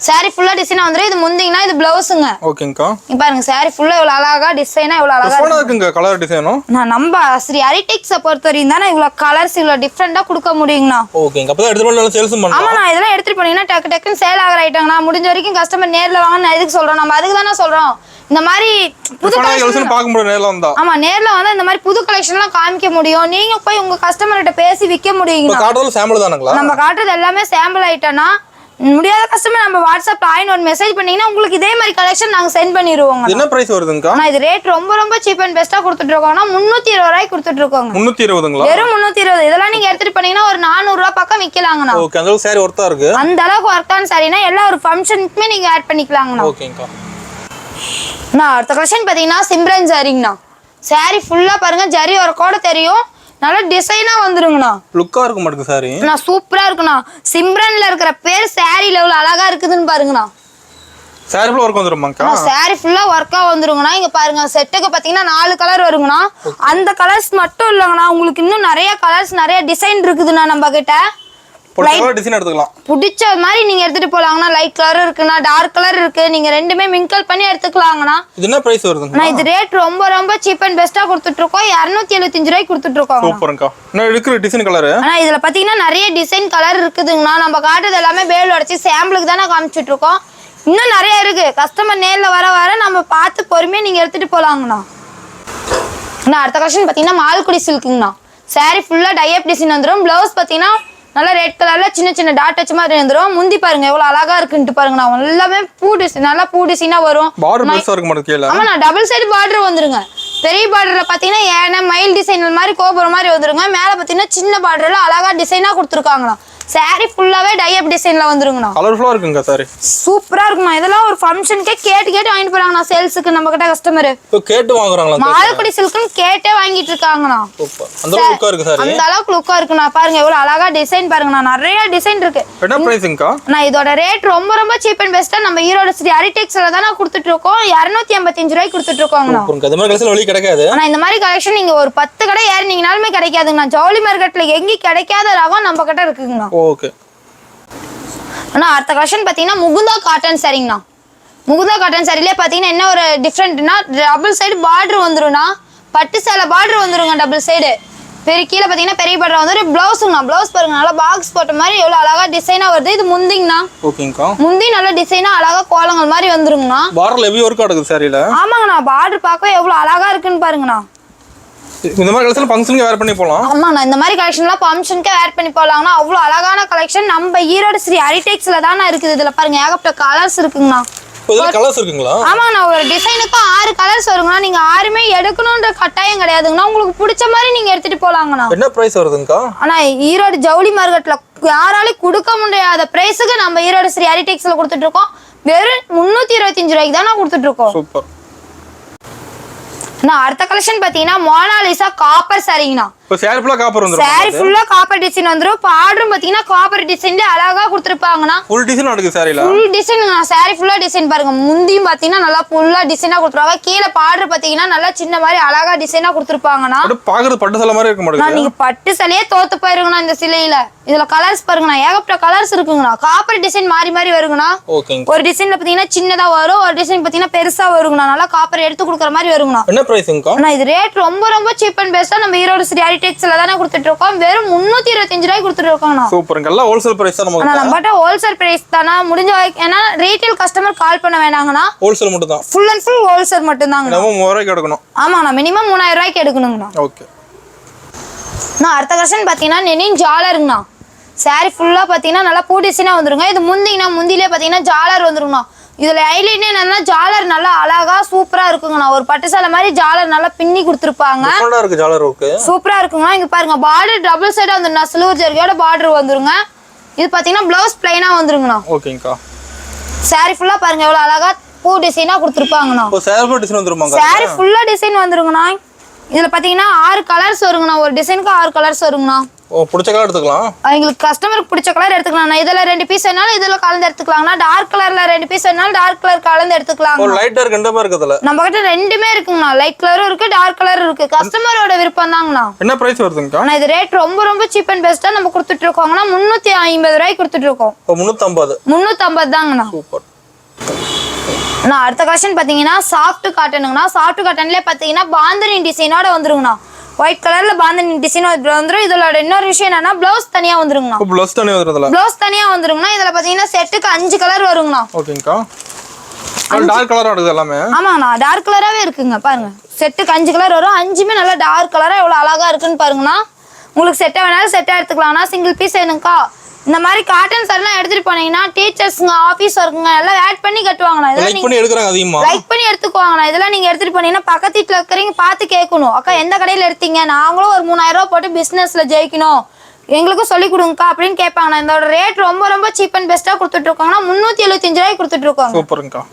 சாரி ஃபுல்லா டிசைனா வந்துரும். இது முந்திங்கனா இது பிளவுஸ்ங்க. ஓகேங்கா. இங்க பாருங்க சாரி ஃபுல்லா எவ்வளவு அழகா டிசைனா எவ்வளவு அழகா இருக்குங்க. கலர் டிசைனும் நம்ம ஸ்ரீஹரி டெக்ஸ பொறுத்தவரையும் தானே இவ்வளவு கலர்ஸ் இவ்வளவு டிஃபரெண்டா கொடுக்க முடியுங்கண்ணா. ஓகேங்க. அப்பதான் எடுத்து போனா சேல்ஸ் பண்ணலாம். ஆமாண்ணா. இதெல்லாம் எடுத்துட்டு போனீங்கன்னா டக்குன்னு சேல் ஆகிற ஐட்டங்கண்ணா. முடிஞ்ச வரைக்கும் கஸ்டமர் நேர்ல வாங்கன்னு எதுக்கு சொல்றோம்? நம்ம அதுக்கு தானே சொல்றோம். இந்த மாதிரி புது கலெக்ஷன் பார்க்க முடியும் நேர்ல வந்தா. ஆமா, நேர்ல வந்தா இந்த மாதிரி புது கலெக்ஷன்லாம் காமிக்க முடியும். நீங்க போய் உங்க கஸ்டமர் கிட்ட பேசி விக்க முடியுங்க. காட்டுறது சாம்பிள் தானங்களா? நம்ம காட்டுறது எல்லாமே சாம்பிள் ஐட்டம்னா முடியாத கஸ்டமர் நம்ம வாட்ஸ்அப்ல ஆயின் ஒரு மெசேஜ் பண்ணீங்கன்னா உங்களுக்கு இதே மாதிரி கலெக்ஷன் நாங்க சென்ட் பண்ணிடுவோங்க. என்ன பிரைஸ் வருதுங்கக்கா? ஆனா இது ரேட் ரொம்ப சீப் அண்ட் பெஸ்டா கொடுத்துட்டு இருக்கோம்னா 320 ரூபாய்க்கு கொடுத்துட்டு இருக்கோங்க. 320ங்களா? வெறும் 320. இதெல்லாம் நீங்க எடுத்துட்டு பண்ணீங்கன்னா ஒரு 400 ரூபாய் பக்கம் விக்கலாங்கண்ணா. ஓகே, அந்த அளவுக்கு சாரி ஒர்த்தா இருக்கு. அந்த அளவுக்கு ஒர்த்தான சாரினா எல்லா ஒரு ஃபங்க்ஷனுக்குமே நீங்க ஆட் பண்ணிக்கலாங்கண்ணா. ஓகேங்கக்கா. நான் அடுத்த கலெக்ஷன் பாத்தீங்கன்னா சிம்ரன் சாரிங்கண்ணா. சாரி ஃபுல்லா பாருங்க ஜரி ஒர்க்கோட தெரியும். நல்ல டிசைனா வந்துருங்கண்ணா. லுக்கா இருக்க மாட்டேங்குது சாரி. நான் சூப்பரா இருக்குண்ணா. சிம்ரன்ல இருக்கிற பேர் சாரில எவ்வளவு அழகா இருக்குதுன்னு பாருங்கண்ணா. சாரி ஃபுல்லா ஒர்க் வந்துருமாங்கக்கா? சாரி ஃபுல்லா ஒர்க்கா வந்துருங்கண்ணா. இங்க பாருங்க செட்டுக்கு பாத்தீங்கன்னா 4 கலர் வருங்கண்ணா. அந்த கலர்ஸ் மட்டும் இல்லங்கண்ணா, உங்களுக்கு இன்னும் நிறைய கலர்ஸ் நிறைய டிசைன் இருக்குதுண்ணா நம்ம கிட்ட. டிசைன் எடுத்துக்கலாம். பிடிச்ச மாதிரி நீங்க எடுத்துட்டு போலாங்கண்ணா. லைட் கலர் இருக்குண்ணா, டார்க் கலர் இருக்கு. நீங்க ரெண்டுமே மிங்கிள் பண்ணி எடுத்துக்கலாங்கண்ணா. இது என்ன பிரைஸ் வருதுங்க? இது ரேட் ரொம்ப சீப் அண்ட் பெஸ்டா கொடுத்துட்டு இருக்கோம். 275 ரூபாய்க்கு கொடுத்துட்டு இருக்கோம். சூப்பர்ங்கக்கா. நான் எடுக்கிற டிசைன் கலர். ஆனா இதுல பாத்தீங்கன்னா நிறைய டிசைன் கலர் இருக்குதுங்கண்ணா. நம்ம காட்டுறது எல்லாமே பேல் உடைச்சு சாம்பிளுக்கு தான் காமிச்சிட்டு இருக்கோம். இன்னும் நிறைய இருக்கு. கஸ்டமர் நேர்ல வர நம்ம பார்த்து பொறுமையா நீங்க எடுத்துட்டு போலாங்கண்ணா. அடுத்த கலெக்ஷன் பாத்தீங்கன்னா மால்குடி சில்க்குங்கண்ணா. சாரி ஃபுல்லா டைப் டிசைன் வந்துடும். பிளவுஸ் பாத்தீங்கன்னா நல்லா ரெட் கலர்ல சின்ன டாட் வச்ச மாதிரி வந்துரும். முந்தி பாருங்க எவ்வளவு அழகா இருக்குன்னு பாருங்க. நான் எல்லாமே பூ டிசைன், நல்லா பூ டிசைனா வரும். பார்டர் பெருசா இருக்க மாட்டேங்குது கீழ. ஆமா, நான் டபுள் சைடு பார்டர் வந்துருங்க. பெரிய பார்டர்ல பாத்தீங்கன்னா ஏன மயில் டிசைன் மாதிரி கோபுரம் மாதிரி வந்துருங்க. மேல பாத்தீங்கன்னா சின்ன பார்டர்ல அழகா டிசைனா கொடுத்துருக்காங்கண்ணா. சாரி ஃபுல்லாவே டைப் டிசைன்ல வந்துருங்கண்ணா. கலர்ஃபுல்லா இருக்குங்க சாரி. சூப்பரா இருக்குமா. இதெல்லாம் ஒரு ஃபங்க்ஷனுக்கே கேட்டு வாங்கிட்டு போறாங்கண்ணா. சேல்ஸ்க்கு நம்ம கிட்ட கஸ்டமர் இப்போ கேட்டு வாங்குறாங்களா? மால்குடி சில்க்னு கேட்டே வாங்கிட்டு இருக்காங்கண்ணா. சூப்பர். அந்த அளவுக்கு லுக்கா இருக்கு சாரி. அந்த அளவுக்கு லுக்கா இருக்குண்ணா. பாருங்க எவ்வளவு அழகா டிசைன் பாருங்கண்ணா. நிறைய டிசைன் இருக்கு. என்ன பிரைஸ்ங்கா? நான் இதோட ரேட் ரொம்ப சீப் அண்ட் பெஸ்டா நம்ம ஈரோடு ஸ்ரீ ஹரிடெக்ஸ்ல தான கொடுத்துட்டு இருக்கோம். 285 ரூபாய்க்கு கொடுத்துட்டு இருக்கோங்கண்ணா. சூப்பர்ங்க. இந்த மாதிரி கலெக்ஷன் வெளிய கிடைக்காது. ஆனா இந்த மாதிரி கலெக்ஷன் நீங்க ஒரு 10 கடை ஏறினீங்கனாலுமே கிடைக்காதுங்கண்ணா. ஜவுளி மார்க்கெட்ல எங்கேயும் கிடைக்காத ரகம் நம்ம கிட்ட இருக்குங்கண்ணா. ஓகே. ஆனா அடுத்த கலெக்ஷன் பாத்தீங்கன்னா முகுந்தா காட்டன் சாரிங்கண்ணா. முகுந்தா காட்டன் சாரிலே பாத்தீங்கன்னா என்ன ஒரு டிஃப்ரெண்ட்னா டபுள் சைடு பார்டர் வந்துரும்னா. பட்டு சேலை பார்டர் வந்துருங்க டபுள் சைடு. பெரிய கீழே பாத்தீங்கன்னா பெரிய பார்டர் வந்துரும். பிளவுஸ்ங்கண்ணா. பிளவுஸ் பாருங்க நல்லா பாக்ஸ் போட்ட மாதிரி எவ்வளவு அழகா டிசைனா வருது. இது முந்திங்கண்ணா. ஓகேங்கா. முந்தி நல்ல டிசைனா அழகா கோலங்கள் மாதிரி வந்துருங்கண்ணா. பார்டர்ல ஹெவி ஒர்க் ஆடுது சாரில. ஆமாங்கண்ணா. பார்டர் பார்க்க எவ்வளவு அழகா இருக்குன்னு பாருங்கண்ணா. இந்த மாதிரி கலெக்ஷன் ஃபங்க்ஷனுக்கு வேர் பண்ணி போலாம். ஆமாண்ணா. இந்த மாதிரி கலெக்ஷன்லாம் ஃபங்க்ஷனுக்கே வேர் பண்ணி போலாங்கண்ணா. அவ்வளவு அழகான கலெக்ஷன் நம்ம ஈரோடு ஸ்ரீ ஹரிடெக்ஸ்ல தானே இருக்குது. இதுல பாருங்க ஏகப்பட்ட கலர்ஸ் இருக்குங்கண்ணா. இதுல கலர்ஸ் இருக்குங்களா? ஆமாண்ணா. ஒரு டிசைனுக்கு 6 கலர்ஸ் வருங்கண்ணா. நீங்க 6மே எடுக்கணும்ன்ற கட்டாயம் கிடையாதுங்கண்ணா. உங்களுக்கு பிடிச்ச மாதிரி நீங்க எடுத்துட்டு போலாங்கண்ணா. என்ன பிரைஸ் வருதுங்கக்கா? ஆனா ஈரோடு ஜவுளி மார்க்கெட்ல யாராலையும் கொடுக்க முடியாத பிரைஸுக்கு நம்ம ஈரோடு ஸ்ரீ ஹரிடெக்ஸ்ல கொடுத்துட்டு இருக்கோம். வெறும் 325 ரூபாய்க்கு தானே கொடுத்துட்டு இருக்கோம். சூப்பர். அடுத்த கலெக்ஷன் பாத்தீங்கன்னா மோனாலிசா காப்பர் சாரிங்கண்ணா. இப்போ சாரி ஃபுல்லா காப்பர் வந்துரும். சாரி ஃபுல்லா காப்பர் டிசைன் வந்துரும். பார்டரும் பாத்தீங்கன்னா காப்பர் டிசைன்ல அழகா கொடுத்திருப்பாங்கண்ணா. ஃபுல் டிசைன் நடக்குது சாரில. ஃபுல் டிசைன்ங்கண்ணா. சாரி ஃபுல்லா டிசைன் பாருங்க. முந்தியும் பாத்தீங்கன்னா நல்லா ஃபுல்லா டிசைனா கொடுத்துருவாங்க. கீழே பார்டர் பாத்தீங்கன்னா நல்லா சின்ன மாதிரி அழகா டிசைனா கொடுத்திருப்பாங்கண்ணா. பாக்குறது பட்டு சேலை மாதிரி இருக்க மாட்டேங்குது. நீங்க பட்டு சேலையே தோத்து போயிருங்கண்ணா இந்த சிலையில. இதுல கலர்ஸ் பாருங்கண்ணா. ஏகப்பட்ட கலர்ஸ் இருக்குங்கண்ணா. காப்பர் டிசைன் மாறி வருங்கண்ணா. ஓகேங்க. ஒரு டிசைன்ல பாத்தீங்கன்னா சின்னதா வரும். ஒரு டிசைன் பாத்தீங்கன்னா பெருசா வருங்கண்ணா. நல்லா காப்பர் எடுத்து கொடுக்குற மாதிரி வருங்கண்ணா. என்ன பிரைஸ்ங்கா? இது ரேட் ரொம்ப சீப் அண்ட் பெஸ்டா நம்ம ஈரோடு ஸ்ரீ ஹரிடெக்ஸ்ல தானே கொடுத்துட்டு இருக்கோம். வெறும் 325 ரூபாய்க்கு கொடுத்துட்டு இருக்கோம்ண்ணா. சூப்பர்ங்க. எல்லாம் ஹோல்சேல் பிரைஸ் தான் நமக்கு. நம்மட்ட ஹோல்சேல் பிரைஸ் தானா முடிஞ்ச வரைக்கும். ஏன்னா ரீட்டைல் கஸ்டமர் கால் பண்ண வேணாங்கண்ணா. ஹோல்சேல் மட்டும் தான். ஃபுல் அண்ட் ஃபுல் ஹோல்சேல் மட்டும் தாங்க. நம்ம 3000 ரூபாய்க்கு எடுக்கணும். ஆமாண்ணா. மினிமம் 3000 ரூபாய்க்கு எடுக்கணுங்கண்ணா. ஓகே. அடுத்த கலெக்ஷன் பாத்தீங்கன்னா நெனின் ஜாலருங்கண்ணா. சாரி ஃபுல்லா பாத்தீங்கன்னா நல்லா பூ டிசைனா வந்துருங்க. இது முந்திங்கண்ணா. முந்திலே பாத்தீங்கன்னா ஜாலர் வந்துருங்கண்ணா. இதுல ஹைலைட் என்னன்னா ஜாலர் நல்லா அழகா சூப்பரா இருக்குங்கண்ணா. ஒரு பட்டு சேலை மாதிரி ஜாலர் நல்லா பின்னி கொடுத்துருப்பாங்க. டிஃபரெண்டா இருக்கு ஜாலர் ஒர்க். சூப்பரா இருக்குங்கண்ணா. இங்க பாருங்க பார்டர் டபுள் சைடா வந்துருங்க. சில்வர் ஜரிகையோட பார்டர் வந்துருங்க. இது பாத்தீங்கன்னா பிளவுஸ் பிளைனா வந்துருங்கண்ணா. ஓகேங்கா. சாரி ஃபுல்லா பாருங்க எவ்வளவு அழகா பூ டிசைனா கொடுத்துருப்பாங்கண்ணா. இப்போ சாரி ஃபுல்லா டிசைன் வந்துருமாங்க. சாரி ஃபுல்லா டிசைன் வந்துருங்கண்ணா. இதுல பாத்தீங்கன்னா 6 கலர்ஸ் வருங்கண்ணா. ஒரு டிசைனுக்கு 6 கலர்ஸ் வருங்கண்ணா. பிடிச்ச கலர் எடுத்துக்கலாம். உங்களுக்கு கஸ்டமருக்கு பிடிச்ச கலர் எடுத்துக்கலாம். இதுல 2 பீஸ் வேணாலும் இதுல கலந்து எடுத்துக்கலாம்னா. டார்க் கலர்ல 2 பீஸ் வேணாலும் டார்க் கலர் கலந்து எடுத்துக்கலாம். ஒரு லைட் டார்க் ரெண்டுமே இருக்குதுல. நம்ம கிட்ட ரெண்டுமே இருக்குங்கண்ணா. லைட் கலரும் இருக்கு, டார்க் கலரும் இருக்கு. கஸ்டமரோட விருப்பம் தாங்கண்ணா. என்ன பிரைஸ் வருதுங்கக்கா? ஆனா இது ரேட் ரொம்ப சீப் அண்ட் பெஸ்டா நம்ம கொடுத்துட்டு இருக்கோங்கண்ணா. 350 ரூபாய்க்கு கொடுத்துட்டு இருக்கோம். 350 தாங்கண்ணா. சூப்பர். அடுத்த கலெக்ஷன் பாத்தீங்கன்னா சாஃப்ட் காட்டனுங்கண்ணா. சாஃப்ட் காட்டன்ல பாத்தீங்கன்னா பாந்தனி டிசைனோட வந்துருங்கண்ணா. ஒயிட் கலர்ல பாந்தனி டிசைன் வந்துரும். இதோட இன்னொரு விஷயம் என்னன்னா பிளவுஸ் தனியா வந்துருங்கண்ணா. பிளவுஸ் தனியா வந்துருதுல. பிளவுஸ் தனியா வந்துருங்கண்ணா. இதுல பாத்தீங்கன்னா செட்டுக்கு 5 கலர் வருங்கண்ணா. ஓகேங்கா. டார்க் கலரா இருக்குது எல்லாமே. ஆமாண்ணா. டார்க் கலராவே இருக்குங்க. பாருங்க செட்டுக்கு 5 கலர் வரும். 5மே நல்லா டார்க் கலரா எவ்வளவு அழகா இருக்குன்னு பாருங்கண்ணா. உங்களுக்கு செட்டா வேணாலும் செட்டா எடுத்துக்கலாம்னா. சிங்கிள் பீஸ் வேணுங்கக்கா இந்த மாதிரி காட்டன் சாரிலாம் எடுத்துட்டு போனீங்கன்னா டீச்சர்ஸ்ங்க ஆபீஸ் ஒர்க்குங்க எல்லாம் ஆட் பண்ணி கட்டுவாங்கண்ணா. இதெல்லாம் லைக் பண்ணி எடுக்கறாங்க அதிகமா. லைக் பண்ணி எடுத்துக்குவாங்கண்ணா. இதெல்லாம் நீங்க எடுத்துட்டு போனீங்கன்னா பக்கத்து வீட்டுல இருக்கிறவங்க பார்த்து கேட்கணும், அக்கா எந்த கடையில எடுத்தீங்க, நாங்களும் ஒரு 3000 ரூபாய் போட்டு பிசினஸ்ல ஜெயிக்கணும், எங்களுக்கும் சொல்லி கொடுங்கக்கா அப்படின்னு கேட்பாங்கண்ணா. இதோட ரேட் ரொம்ப ரொம்ப சீப் அண்ட் பெஸ்டா கொடுத்துட்டு இருக்காங்கன்னா 375 ரூபாய்க்கு கொடுத்துட்டு இருக்காங்க. சூப்பர்ங்கக்கா.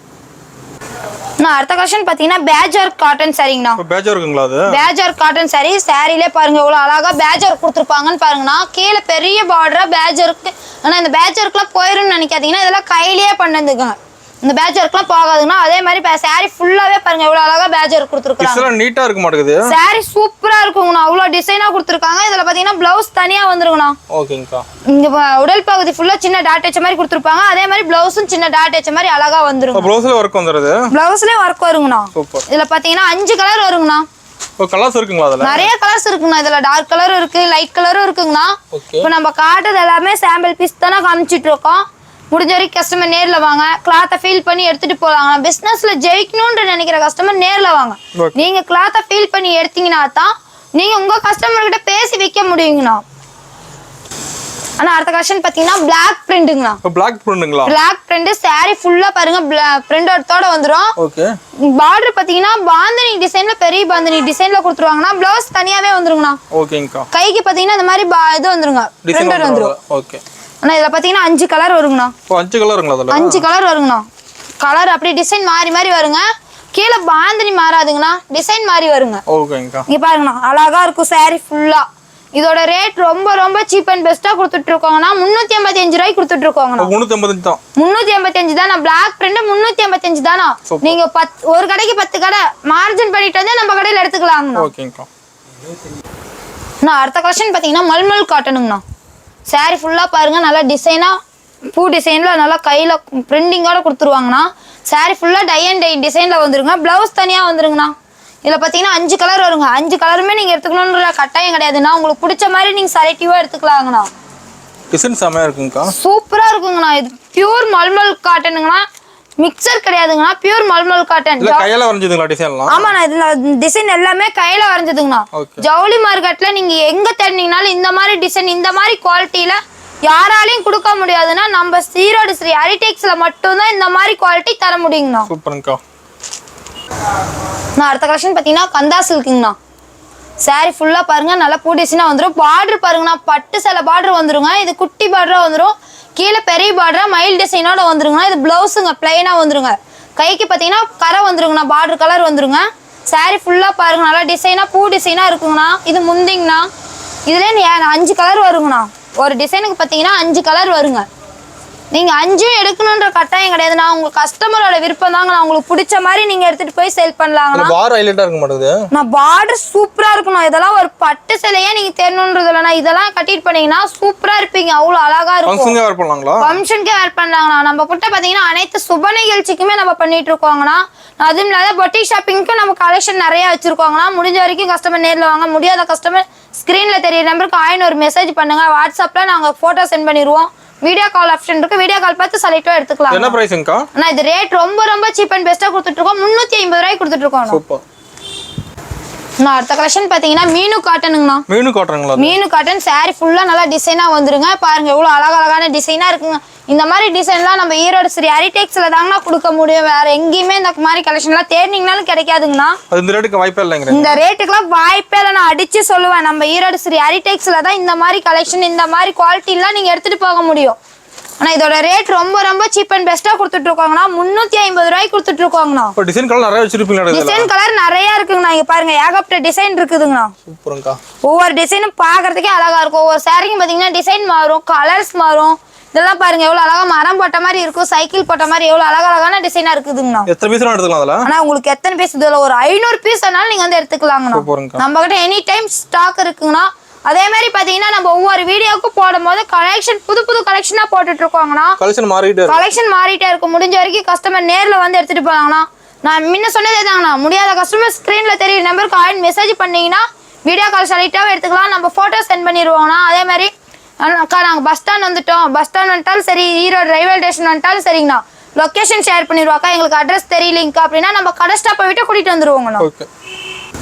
நான் அடுத்த கலெக்ஷன் பாத்தீங்கன்னா பேஜர் காட்டன் சாரிங்கண்ணா. பேஜர் இருக்குங்களா அது? Pager cotton sorry. சாரிலே பாருங்க எவ்வளவு அழகா பேஜர் கொடுத்துருப்பாங்கன்னு பாருங்கண்ணா. கீழே பெரிய பார்டரா பேஜருக்கு. ஆனா இந்த பேஜருக்குலாம் போயிருன்னு நினைக்காதீங்கன்னா இதெல்லாம் கையிலேயே பண்ணதுங்க. இந்த பேஜருக்குலாம் போகாதுங்கன்னா அதே மாதிரி சாரி ஃபுல்லாவே பாருங்க எவ்வளவு அழகா பேஜர் கொடுத்துருக்காங்க. இதெல்லாம் நீட்டா இருக்க மாட்டேங்குது. சாரி சூப்பரா இருக்குங்கண்ணா. அவ்வளவு டிசைனா கொடுத்துருக்காங்க. இதுல பாத்தீங்கன்னா பிளவுஸ் தனியா வந்துருங்கண்ணா. ஓகேங்கக்கா. இங்க உடல் பகுதி ஃபுல்லா சின்ன டாட் வச்ச மாதிரி கொடுத்துருப்பாங்க. அதே மாதிரி பிளவுஸும் சின்ன டாட் வச்ச மாதிரி அழகா வந்துருங்க. பிளவுஸ்ல ஒர்க் வந்துருது. பிளவுஸ்லயே ஒர்க் வருங்கண்ணா. சூப்பர். இதுல பாத்தீங்கன்னா 5 கலர் வருங்கண்ணா. கலர்ஸ் இருக்குங்களா அதுல? நிறைய கலர்ஸ் இருக்குண்ணா. இதுல டார்க் கலரும் இருக்கு, லைட் கலரும் இருக்குங்கண்ணா. ஓகே. இப்போ நம்ம காட்டுறது எல்லாமே சாம்பிள் பீஸ் தானே காமிச்சிட்டு இருக்கோம். முடிஞ்ச வரைக்கும் கஸ்டமர் நேர்ல வாங்க, கிளாத்தை ஃபீல் பண்ணி எடுத்துட்டு போலாங்க. பிசினஸ்ல ஜெயிக்கணும்னு நினைக்கிற கஸ்டமர் நேர்ல வாங்க. நீங்க கிளாத்தை ஃபீல் பண்ணி எடுத்தீங்கன்னா தான் நீங்க உங்க கஸ்டமர் கிட்ட பேசி விற்க முடியுங்கண்ணா. ஆனா அடுத்த கலெக்ஷன் பாத்தீங்கன்னா பிளாக் பிரிண்ட்ங்கண்ணா. பிளாக் பிரிண்ட்ங்களா? பிளாக் பிரிண்ட் சாரி ஃபுல்லா பாருங்க பிரிண்டோட வந்துரும். ஓகே. பார்டர் பாத்தீங்கன்னா பாந்தினி டிசைன்ல பெரிய பாந்தினி டிசைன்ல கொடுத்துருவாங்கண்ணா. பிளவுஸ் தனியாவே வந்துருங்கண்ணா. ஓகேங்கக்கா. கைக்கு பாத்தீங்கன்னா இந்த மாதிரி இது வந்துருங்க, பிரிண்டட் வந்துரும். ஓகே. ஆனா இதுல பாத்தீங்கன்னா 5 கலர் வருங்கண்ணா. 5 கலருங்களா அதுல? 5 கலர் வருங்கண்ணா. கலர் அப்படியே டிசைன் மாறி மாறி வருங்க. கீழே பாந்தினி மாறாதுங்கண்ணா, டிசைன் மாறி வருங்க. ஓகேங்கக்கா. இங்க பாருங்கண்ணா அழகா இருக்கும் சாரி ஃபுல்லா. இதோட ரேட் ரொம்ப ரொம்ப சீப் அண்ட் பெஸ்டா கொடுத்துட்டு இருக்கோங்கண்ணா. 385 ரூபாய்க்கு கொடுத்துட்டு இருக்கோங்கண்ணா. 385 தான். 385 தானா? பிளாக் பிரிண்ட் 385 தானா? நீங்க ஒரு கடைக்கு 10 கடை மார்ஜின் பண்ணிட்டு வந்து நம்ம கடையில எடுத்துக்கலாங்கண்ணா. ஓகேங்கக்கா. நான் அடுத்த கலெக்ஷன் பாத்தீங்கன்னா மல்மல் காட்டனுங்கண்ணா. சாரி ஃபுல்லா பாருங்க நல்லா டிசைனா பூ டிசைன்ல நல்லா கையில பிரிண்டிங்கோட கொடுத்துருவாங்கண்ணா. சாரி ஃபுல்லா டை அண்ட் டை டிசைன்ல வந்துருங்க. பிளவுஸ் தனியா வந்துருங்கண்ணா. இதுல பாத்தீங்கன்னா 5 கலர் வருங்க. 5 கலருமே நீங்க எடுத்துக்கணும்ன்ற கட்டாயம் கிடையாதுண்ணா. உங்களுக்கு பிடிச்ச மாதிரி நீங்க செலக்டிவா எடுத்துக்கலாங்கண்ணா. டிசைன் செமையா இருக்குங்கக்கா. சூப்பரா இருக்குங்கண்ணா. இது பியூர் மல்மல் காட்டனுங்கண்ணா. மிக்சர் கிடையாதுங்கண்ணா, பியூர் மல்மல் காட்டன். கையில வரைஞ்சதுங்களா டிசைன்லாம்? ஆமாண்ணா. இதுல டிசைன் எல்லாமே கையில வரைஞ்சதுங்கண்ணா. ஜவுளி மார்க்கெட்ல நீங்க எங்க தேடினீங்கனாலும் இந்த மாதிரி டிசைன் இந்த மாதிரி குவாலிட்டியில யாராலையும் கொடுக்க முடியாதுன்னா நம்ம ஈரோடு ஸ்ரீ ஹரிடெக்ஸ்ல மட்டும்தான் இந்த மாதிரி குவாலிட்டி தர முடியுங்கண்ணா. சூப்பர்ங்கக்கா. நான் அடுத்த கலெக்ஷன் பாத்தீங்கன்னா கந்தா சில்க்குங்கண்ணா. சாரி ஃபுல்லா பாருங்க நல்லா பூ டிசைனா வந்துடும். பார்டர் பாருங்கண்ணா பட்டு சில பார்டர் வந்துருங்க. இது குட்டி பார்டரா வந்துடும். கீழே பெரிய பார்டரா மயில் டிசைனோட வந்துருங்கண்ணா. இது பிளவுஸுங்க பிளைனா வந்துருங்க. கைக்கு பாத்தீங்கன்னா கரை வந்துருங்கண்ணா, பார்டர் கலர் வந்துருங்க. சாரி ஃபுல்லா பாருங்க நல்லா டிசைனா பூ டிசைனா இருக்குங்கண்ணா. இது முந்திங்கண்ணா. இதுல 5 கலர் வருங்கண்ணா. ஒரு டிசைனுக்கு பாத்தீங்கன்னா 5 கலர் வருங்க. நீங்க 5 எடுக்கணும்ன்ற கட்டாயம் கிடையாதுண்ணா. உங்க கஸ்டமரோட விருப்பம் தாங்க. உங்களுக்கு பிடிச்ச மாதிரி நீங்க எடுத்துட்டு போய் சேல் பண்ணலாங்கண்ணா. பார்டர் ஹைலைட்டா இருக்க மாட்டேங்குது. நான் பார்டர் சூப்பரா இருக்கணும். இதெல்லாம் ஒரு பட்டு சிலையே நீங்க தேடணும்ன்றது இல்லைண்ணா. இதெல்லாம் கட்டிட்டு பண்ணீங்கன்னா சூப்பரா இருப்பீங்க. அவ்வளவு அழகா இருக்கும். ஃபங்க்ஷனுக்கே வேர் பண்ணலாங்களா? ஃபங்க்ஷனுக்கே வேர் பண்ணலாங்கண்ணா. நம்ம கிட்ட பாத்தீங்கன்னா அனைத்து சுப நிகழ்ச்சிக்குமே நம்ம பண்ணிட்டு இருக்கோங்கண்ணா. அதுவும் இல்லாத பொட்டிக் ஷாப்பிங்க்கு நம்ம கலெக்ஷன் நிறைய வச்சிருக்கோங்கண்ணா. முடிஞ்ச வரைக்கும் கஸ்டமர் நேர்ல வாங்க. முடியாத கஸ்டமர் ஸ்கிரீன்ல தெரிய நம்பருக்கு ஒரு மெசேஜ் பண்ணுங்க. வாட்ஸ்அப்ல நாங்க போட்டோ சென்ட் பண்ணிடுவோம். வீடியோ கால் ஆப்ஷன் இருக்கு. வீடியோ கால் பார்த்து செலக்டா எடுத்துக்கலாம். என்ன பிரைஸ்ங்கா? அண்ணா இது ரேட் ரொம்ப ரொம்ப சீப் அண்ட் பெஸ்டா கொடுத்துட்டு இருக்கோம். 350 ரூபாய்க்கு கொடுத்துட்டு இருக்கோம். சூப்பர். நான் அடுத்த கலெக்ஷன் பாத்தீங்கன்னா மீனு காட்டனுங்கண்ணா. மீனு காட்டனுங்களா? மீனு காட்டன் சாரி ஃபுல்லா நல்லா டிசைனா வந்துருங்க. பாருங்க எவ்வளவு அழகழகான டிசைனா இருக்குங்க. இந்த மாதிரி டிசைன்லாம் நம்ம ஈரோடு ஸ்ரீ ஹரிடெக்ஸ்ல தாங்கண்ணா கொடுக்க முடியும். வேற எங்கேயுமே இந்த மாதிரி கலெக்ஷன்லாம் தேடினீங்கனாலும் கிடைக்காதுங்கண்ணா. இந்த ரேட்டுக்கு வாய்ப்பே இல்லைங்க. இந்த ரேட்டுக்குலாம் வாய்ப்பே இல்லை. நான் அடிச்சு சொல்லுவேன். நம்ம ஈரோடு ஸ்ரீ ஹரிடெக்ஸ்ல தான் இந்த மாதிரி கலெக்ஷன் இந்த மாதிரி குவாலிட்டி எல்லாம் நீங்க எடுத்துட்டு போக முடியும். ஆனா இதோட ரேட் ரொம்ப ரொம்ப சீப் அண்ட் பெஸ்டா கொடுத்துட்டு இருக்காங்கண்ணா. 350 ரூபாய்க்கு கொடுத்துட்டு இருக்காங்கண்ணா. இப்போ டிசைன் கலர் நிறைய வச்சிருப்பீங்க. டிசைன் கலர் நிறைய இருக்குங்கண்ணா. இங்க பாருங்க ஏகப்பட்ட டிசைன் இருக்குதுங்கண்ணா. சூப்பர்ங்கா. ஒவ்வொரு டிசைனும் பாக்குறதுக்கே அழகா இருக்கும். ஒவ்வொரு சாரிக்கும் பாத்தீங்கன்னா டிசைன் மாறும், கலர்ஸ் மாறும். இதெல்லாம் பாருங்க எவ்வளவு அழகா மரம் போட்ட மாதிரி இருக்கும், சைக்கிள் போட்ட மாதிரி எவ்வளவு அழகழகான டிசைனா இருக்குதுங்கண்ணா. எத்தனை பீஸ் எடுத்துக்கலாம் அதுல? ஆனா உங்களுக்கு எத்தனை பீஸ்? இதுல ஒரு 500 பீஸ் ஆனாலும் நீங்க வந்து எடுத்துக்கலாங்கண்ணா. நம்ம கிட்ட எனி டைம் ஸ்டாக் இருக்குங்கண்ணா. அதே மாதிரி பாத்தீங்கன்னா நம்ம ஒவ்வொரு வீடியோக்கு போடும்போது கலெக்ஷன் புது புது கலெக்ஷனா போட்டுட்டு இருக்கோங்கண்ணா. கலெக்ஷன் மாறிட்டே இருக்கும். முடிஞ்ச வரைக்கும் கஸ்டமர் நேர்ல வந்து எடுத்துட்டு போறாங்கண்ணா. நான் முன்ன சொன்னதே தாங்கண்ணா. முடியாத கஸ்டமர் ஸ்கிரீன்ல தெரிய நம்பருக்கு மெசேஜ் பண்ணீங்கன்னா வீடியோ கால் செலக்டாவே எடுத்துக்கலாம். நம்ம போட்டோ சென்ட் பண்ணிடுவோங்கண்ணா. அதே மாதிரி அக்கா நாங்கள் பஸ் ஸ்டாண்ட் வந்துட்டோம், பஸ் ஸ்டாண்ட் வந்துட்டாலும் சரி, ஈரோடு ரயில்வே ஸ்டேஷன் வந்துட்டாலும் சரிங்கண்ணா, லொக்கேஷன் ஷேர் பண்ணிடுவாக்கா, எங்களுக்கு அட்ரஸ் தெரியலைங்கக்கா அப்படின்னா நம்ம கடை ஸ்டாப்பை விட்டு கூட்டிகிட்டு வந்துடுவோங்கண்ணா.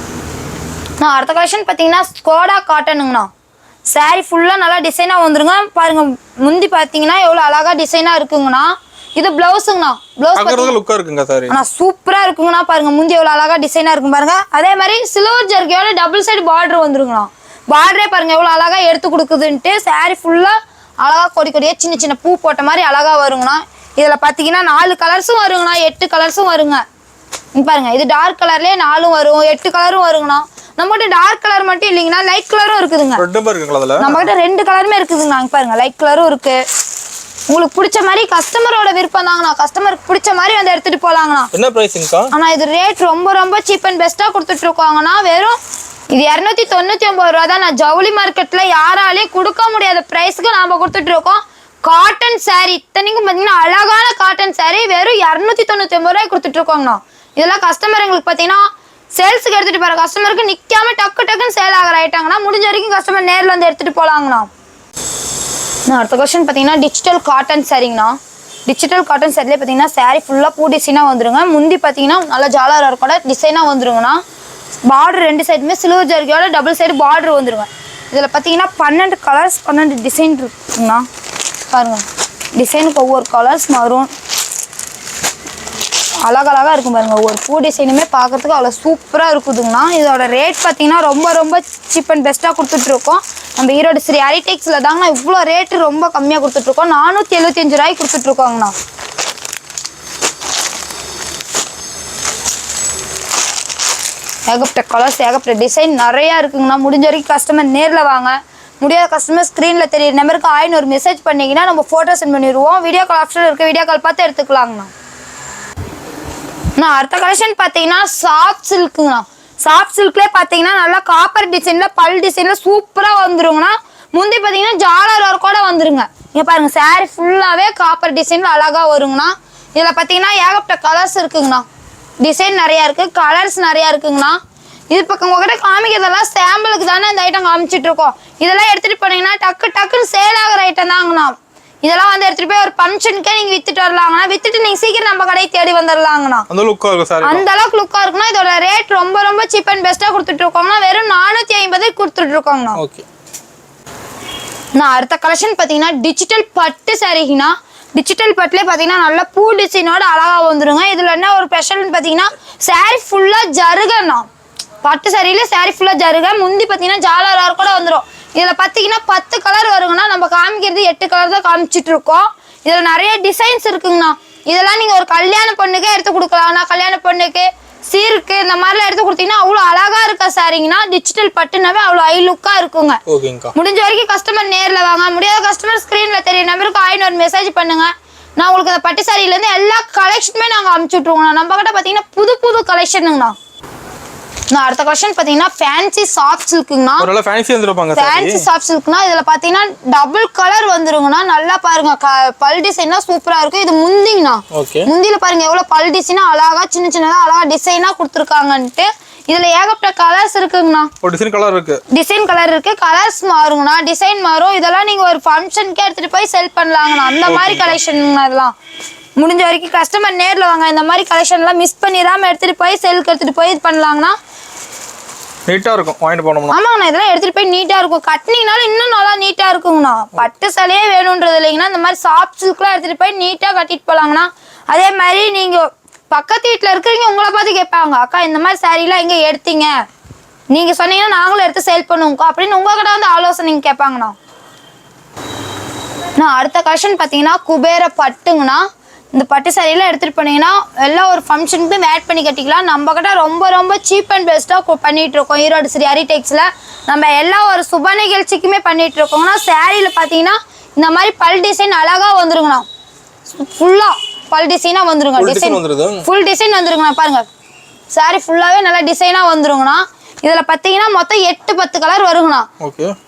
நான் அடுத்த கலெக்ஷன் பார்த்தீங்கன்னா ஸ்கோடா காட்டனுங்கண்ணா. saree ஃபுல்லா நல்லா டிசைனா வந்துருங்க பாருங்க முந்தி பாத்தீங்கன்னா எவ்வளவு அழகா டிசைனா இருக்குங்கண்ணா இது பிளவுஸ்ங்கண்ணா பிளவுஸ் பாக்குறதுக்கு லுக்கா இருக்குங்க சாரி ஆனா சூப்பரா இருக்குங்கண்ணா பாருங்க முந்தி எவ்வளவு அழகா டிசைனா இருக்கும் பாருங்க அதே மாதிரி சில்வர் ஜர்க்கியோட டபுள் சைடு பார்டர் வந்துருங்கண்ணா பார்டரே பாருங்க எவ்வளவு அழகா எடுத்து கொடுக்குதுன்ட்டு saree ஃபுல்லா அழகா கொடியா சின்ன சின்ன பூ போட்ட மாதிரி அழகா வருங்கண்ணா இதுல பாத்தீங்கன்னா 4 கலர்ஸும் வருங்கண்ணா 8 கலர்ஸும் வருங்க இங்க பாருங்க இது டார்க் கலர்லயே 4 வரும் 8 கலரும் வருங்கண்ணா நம்மகிட்ட டார்க் கலர் மட்டும் இல்லைங்கண்ணா லைட் கலரும் இருக்குதுங்க நம்மகிட்ட 2 கலருமே இருக்குதுங்கண்ணா இங்க பாருங்க லைட் கலரும் இருக்கு உங்களுக்கு பிடிச்ச மாதிரி கஸ்டமரோட விருப்பம் தாங்கண்ணா கஸ்டமருக்கு பிடிச்ச மாதிரி வந்து எடுத்துட்டு போலாங்கண்ணா என்ன பிரைசிங்க்கா ஆனா இது ரேட் ரொம்ப சீப் அண்ட் பெஸ்டா கொடுத்துட்டு இருக்காங்கண்ணா வெறும் இது 299 ரூபா தான் நான் ஜவுளி மார்க்கெட்ல யாராலையும் கொடுக்க முடியாத பிரைஸ்க்கு நாம கொடுத்துட்டு இருக்கோம் காட்டன் saree இத்தனைக்கும் பாத்தீங்கன்னா அழகான காட்டன் saree வெறும் 299 ரூபாய் கொடுத்துட்டு இருக்கோங்கண்ணா இதெல்லாம் கஸ்டமர் எங்களுக்கு பாத்தீங்கன்னா சேல்ஸுக்கு எடுத்துட்டு போற கஸ்டமருக்கு நிக்காம டக்குன்னு சேல் ஆகிற ஆயிட்டாங்கன்னா முடிஞ்ச வரைக்கும் கஸ்டமர் நேர்ல வந்து எடுத்துட்டு போலாங்கண்ணா அடுத்த கொஸ்டின் பார்த்தீங்கன்னா டிஜிட்டல் காட்டன் சாரிங்கண்ணா டிஜிட்டல் காட்டன் சாரிலே பார்த்தீங்கன்னா saree ஃபுல்லாக பூ டிசைனாக வந்துருங்க முந்தி பார்த்தீங்கன்னா நல்லா ஜாலர் கூட டிசைனாக வந்துருங்கண்ணா பார்டர் 2 சைடுமே சில்வர் ஜர்க்கியோட டபுள் சைடு பார்டர் வந்துருங்க இதில் பார்த்தீங்கன்னா 12 கலர்ஸ் 12 டிசைன் இருக்குங்கண்ணா பாருங்க டிசைனுக்கு ஒவ்வொரு கலர்ஸ் மாறும் அழகழகாக இருக்கும் பாருங்க ஒவ்வொரு பூ டிசைனுமே பார்க்கறதுக்கு அவ்வளோ சூப்பராக இருக்குதுங்கண்ணா இதோட ரேட் பார்த்தீங்கன்னா ரொம்ப சீப் அண்ட் பெஸ்ட்டாக கொடுத்துட்ருக்கோம் நம்ம ஈரோடு ஸ்ரீ ஹரிடெக்ஸில் தாங்கண்ணா இவ்வளோ ரேட்டு ரொம்ப கம்மியாக கொடுத்துட்ருக்கோம் 475 ரூபாய்க்கு கொடுத்துட்ருக்கோங்கண்ணா ஏகப்பட்ட கலர்ஸ் ஏகப்பட்ட டிசைன் நிறையா இருக்குங்கண்ணா முடிஞ்ச வரைக்கும் கஸ்டமர் நேரில் வாங்க முடியாத கஸ்டமர் ஸ்க்ரீனில் தெரியுற நம்பருக்கு ஆயின்னு ஒரு மெசேஜ் பண்ணிங்கன்னா நம்ம ஃபோட்டோ சென்ட் பண்ணிடுவோம் வீடியோ கால் ஆப்ஷன் இருக்குது வீடியோ கால் பார்த்து எடுத்துக்கலாங்கண்ணா அடுத்த கலெக்ஷன் பார்த்தீங்கன்னா சாஃப்ட் சில்க்குங்கண்ணா சாஃப்ட் சில்க்லேயே பார்த்தீங்கன்னா நல்லா காப்பர் டிசைனில் பல் டிசைனில் சூப்பராக வந்துருங்கண்ணா முந்தி பார்த்தீங்கன்னா ஜாலர் ஒர்க்கோட வந்துருங்க இங்கே பாருங்க saree ஃபுல்லாகவே காப்பர் டிசைனில் அழகாக வருங்கண்ணா இதில் பார்த்தீங்கன்னா ஏகப்பட்ட கலர்ஸ் இருக்குங்கண்ணா டிசைன் நிறையா இருக்குது கலர்ஸ் நிறையா இருக்குங்கண்ணா இது பக்கம் உங்ககிட்ட காமிக்கிறதெல்லாம் சாம்பிளுக்கு தானே இந்த ஐட்டம் காமிச்சிட்டு இருக்கோம் இதெல்லாம் எடுத்துகிட்டு போனீங்கன்னா டக்குன்னு சேல் ஆகிற ஐட்டம் தாங்கண்ணா இதெல்லாம் வந்து எடுத்துட்டு போய் ஒரு ஃபங்க்ஷனுக்கே நீங்க வித்துட்டு வரலாங்கண்ணா வித்துட்டு நீங்க சீக்கிரம் நம்ம கடையை தேடி வந்துடலாங்கண்ணா அந்த அளவுக்கு லுக்கா இருக்குன்னா இதோட ரேட் ரொம்ப சீப் அண்ட் பெஸ்டா கொடுத்துட்டு இருக்கோம்னா வெறும் 450 கொடுத்துட்டு இருக்கோங்கண்ணா அடுத்த கலெக்ஷன் பாத்தீங்கன்னா டிஜிட்டல் பட்டு சாரிங்கண்ணா டிஜிட்டல் பட்டுலேயே பார்த்தீங்கன்னா நல்ல பூ டிசைனோட அழகா வந்துருங்க இதுல என்ன ஒரு ஸ்பெஷல்னு பார்த்தீங்கன்னா saree ஃபுல்லா ஜருகண்ணா பட்டு சாரியில saree ஃபுல்லா ஜருக முந்தி பார்த்தீங்கன்னா ஜாலர் கூட வந்துடும் இதில் பார்த்தீங்கன்னா 10 கலர் வருங்கண்ணா நம்ம காமிக்கிறது 8 கலர் தான் காமிச்சிட்டு இருக்கோம் இதில் நிறைய டிசைன்ஸ் இருக்குங்கண்ணா இதெல்லாம் நீங்கள் ஒரு கல்யாண பொண்ணுக்கே எடுத்து கொடுக்கலாம்ண்ணா கல்யாண பொண்ணுக்கு சீருக்கு இந்த மாதிரிலாம் எடுத்து கொடுத்தீங்கன்னா அவ்வளோ அழகா இருக்கா சாரிங்கண்ணா டிஜிட்டல் பட்டுனாவே அவ்வளோ ஹை லுக்காக இருக்குங்க முடிஞ்ச வரைக்கும் கஸ்டமர் நேரில் வாங்க முடியாத கஸ்டமர் ஸ்க்ரீனில் தெரியும் நம்பருக்கு ஆயின்னு ஒரு மெசேஜ் பண்ணுங்க நான் உங்களுக்கு அந்த பட்டு சாரியிலேருந்து எல்லா கலெக்ஷனுமே நாங்கள் அனுப்பிச்சுட்ருவோங்கண்ணா நம்ம கிட்ட பார்த்தீங்கன்னா புது கலெக்ஷனுங்கண்ணா அடுத்த கலெக்ஷன் பாத்தீங்கன்னா ஃபேன்சி சாஃப்ட் சில்க்குங்கண்ணா ஃபேன்சி சாஃப்ட் சில்க்னா இதுல பாத்தீங்கன்னா டபுள் கலர் வந்துருங்கண்ணா நல்லா பாருங்க பல் டிசைனா சூப்பரா இருக்கும் இது முந்திங்கண்ணா முந்தியில பாருங்க எவ்வளவு பல் டிசைனா அழகா சின்னதா அழகா டிசைனா கொடுத்துருக்காங்கன்ட்டு இதுல ஏகப்பட்ட கலர்ஸ் இருக்குங்கண்ணா டிசைன் கலர் இருக்கு கலர்ஸ் மாறுங்கண்ணா டிசைன் மாறும் இதெல்லாம் நீங்க ஒரு ஃபங்க்ஷனுக்கே எடுத்துட்டு போய் செல் பண்ணலாங்கண்ணா அந்த மாதிரி கலெக்ஷனுங்கண்ணா இதெல்லாம் முடிஞ்ச வரைக்கும் கஸ்டமர் நேரில் வாங்க இந்த மாதிரி கலெக்ஷன்லாம் மிஸ் பண்ணிடாம எடுத்துட்டு போய் செல்க்கு எடுத்துட்டு போய் இது பண்ணலாங்கண்ணா நீட்டா இருக்கும் வாங்கிட்டு போனோம்னா ஆமாங்கண்ணா இதெல்லாம் எடுத்துட்டு போய் நீட்டா இருக்கும் கட்டினீங்கனாலும் இன்னும் நல்லா நீட்டா இருக்குங்கண்ணா பட்டு சேலையே வேணும்ன்றது இல்லைங்கன்னா இந்த மாதிரி சாஃப்ட் சில்க்லாம் எடுத்துட்டு போய் நீட்டா கட்டிட்டு போலாங்கண்ணா அதே மாதிரி நீங்க பக்கத்து வீட்டில் இருக்கிறவங்க உங்களை பார்த்து கேட்பாங்க அக்கா இந்த மாதிரி சாரீலாம் எங்கே எடுத்தீங்க நீங்க சொன்னீங்கன்னா நாங்களும் எடுத்து சேல் பண்ணுவோம்க்கா அப்படின்னு உங்ககிட்ட வந்து ஆலோசனை கேட்பாங்கண்ணா அடுத்த கலெக்ஷன் பார்த்தீங்கன்னா குபேர பட்டுங்கண்ணா இந்த பட்டு சாரியெல்லாம் எடுத்துகிட்டு போனீங்கன்னா எல்லாம் ஒரு ஃபங்க்ஷனுக்கு ஆட் பண்ணி கட்டிக்கலாம் நம்ம கிட்ட ரொம்ப சீப் அண்ட் பெஸ்ட்டாக பண்ணிட்டு இருக்கோம் ஈரோடு ஸ்ரீ ஹரிடெக்ஸில் நம்ம எல்லா ஒரு சுப நிகழ்ச்சிக்குமே பண்ணிட்டு இருக்கோங்கண்ணா சாரியில் பார்த்தீங்கன்னா இந்த மாதிரி பல் டிசைன் அழகாக வந்துருங்கண்ணா ஃபுல்லாக பல் டிசைனாக வந்துருங்க ஃபுல் டிசைன் வந்துருங்கண்ணா பாருங்க சாரி ஃபுல்லாகவே நல்லா டிசைனாக வந்துருங்கண்ணா இதில் பார்த்தீங்கன்னா மொத்தம் 8-10 கலர் வருங்கண்ணா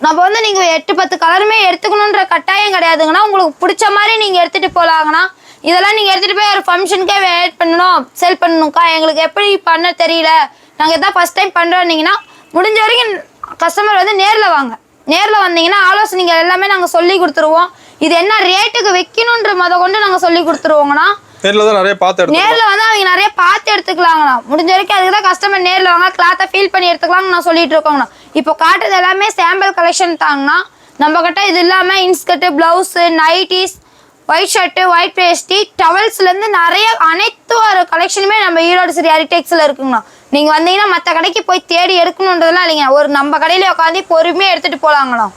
நம்ம வந்து நீங்கள் 8-10 கலருமே எடுத்துக்கணுன்ற கட்டாயம் கிடையாதுங்கண்ணா உங்களுக்கு பிடிச்ச மாதிரி நீங்கள் எடுத்துகிட்டு போகலாங்கண்ணா இதெல்லாம் நீங்கள் எடுத்துகிட்டு போய் ஒரு ஃபங்க்ஷனுக்கே வெயிட் பண்ணணும் செல் பண்ணணும்க்கா எங்களுக்கு எப்படி பண்ண தெரியல நாங்கள் இதான் ஃபஸ்ட் டைம் பண்ணுறோன்னீங்கன்னா முடிஞ்ச வரைக்கும் கஸ்டமர் வந்து நேரில் வாங்க நேரில் வந்தீங்கன்னா ஆலோசனைகள் எல்லாமே நாங்கள் சொல்லி கொடுத்துருவோம் இது என்ன ரேட்டுக்கு விற்கணுன்ற கொண்டு நாங்கள் சொல்லி கொடுத்துருவோங்கண்ணா நேர்ல வந்து அவங்க நிறைய பார்த்து எடுத்துக்கலாங்கண்ணா முடிஞ்ச வரைக்கும் அதுக்கு தான் கஸ்டமர் நேரில் வாங்க கிளாத்தை ஃபீல் பண்ணி எடுத்துக்கலாம்னு நான் சொல்லிட்டு இருக்கோங்கண்ணா இப்போ காட்டுறது எல்லாமே சாம்பிள் கலெக்ஷன் தாங்கண்ணா. நம்ம கிட்ட இது இல்லாமல் inskirt, blouse, nighties, white shirt, white veshti, டவல்ஸ்லேருந்து நிறைய அனைத்து ஒரு கலெக்ஷனுமே நம்ம ஈரோடு ஸ்ரீ ஹரிடெக்ஸில் இருக்குங்கண்ணா. நீங்கள் வந்தீங்கன்னா மற்ற கடைக்கு போய் தேடி எடுக்கணுன்றதெல்லாம் இல்லைங்க. ஒரு நம்ம கடையில உட்காந்து பொறுமையாக எடுத்துகிட்டு போகலாங்கண்ணா.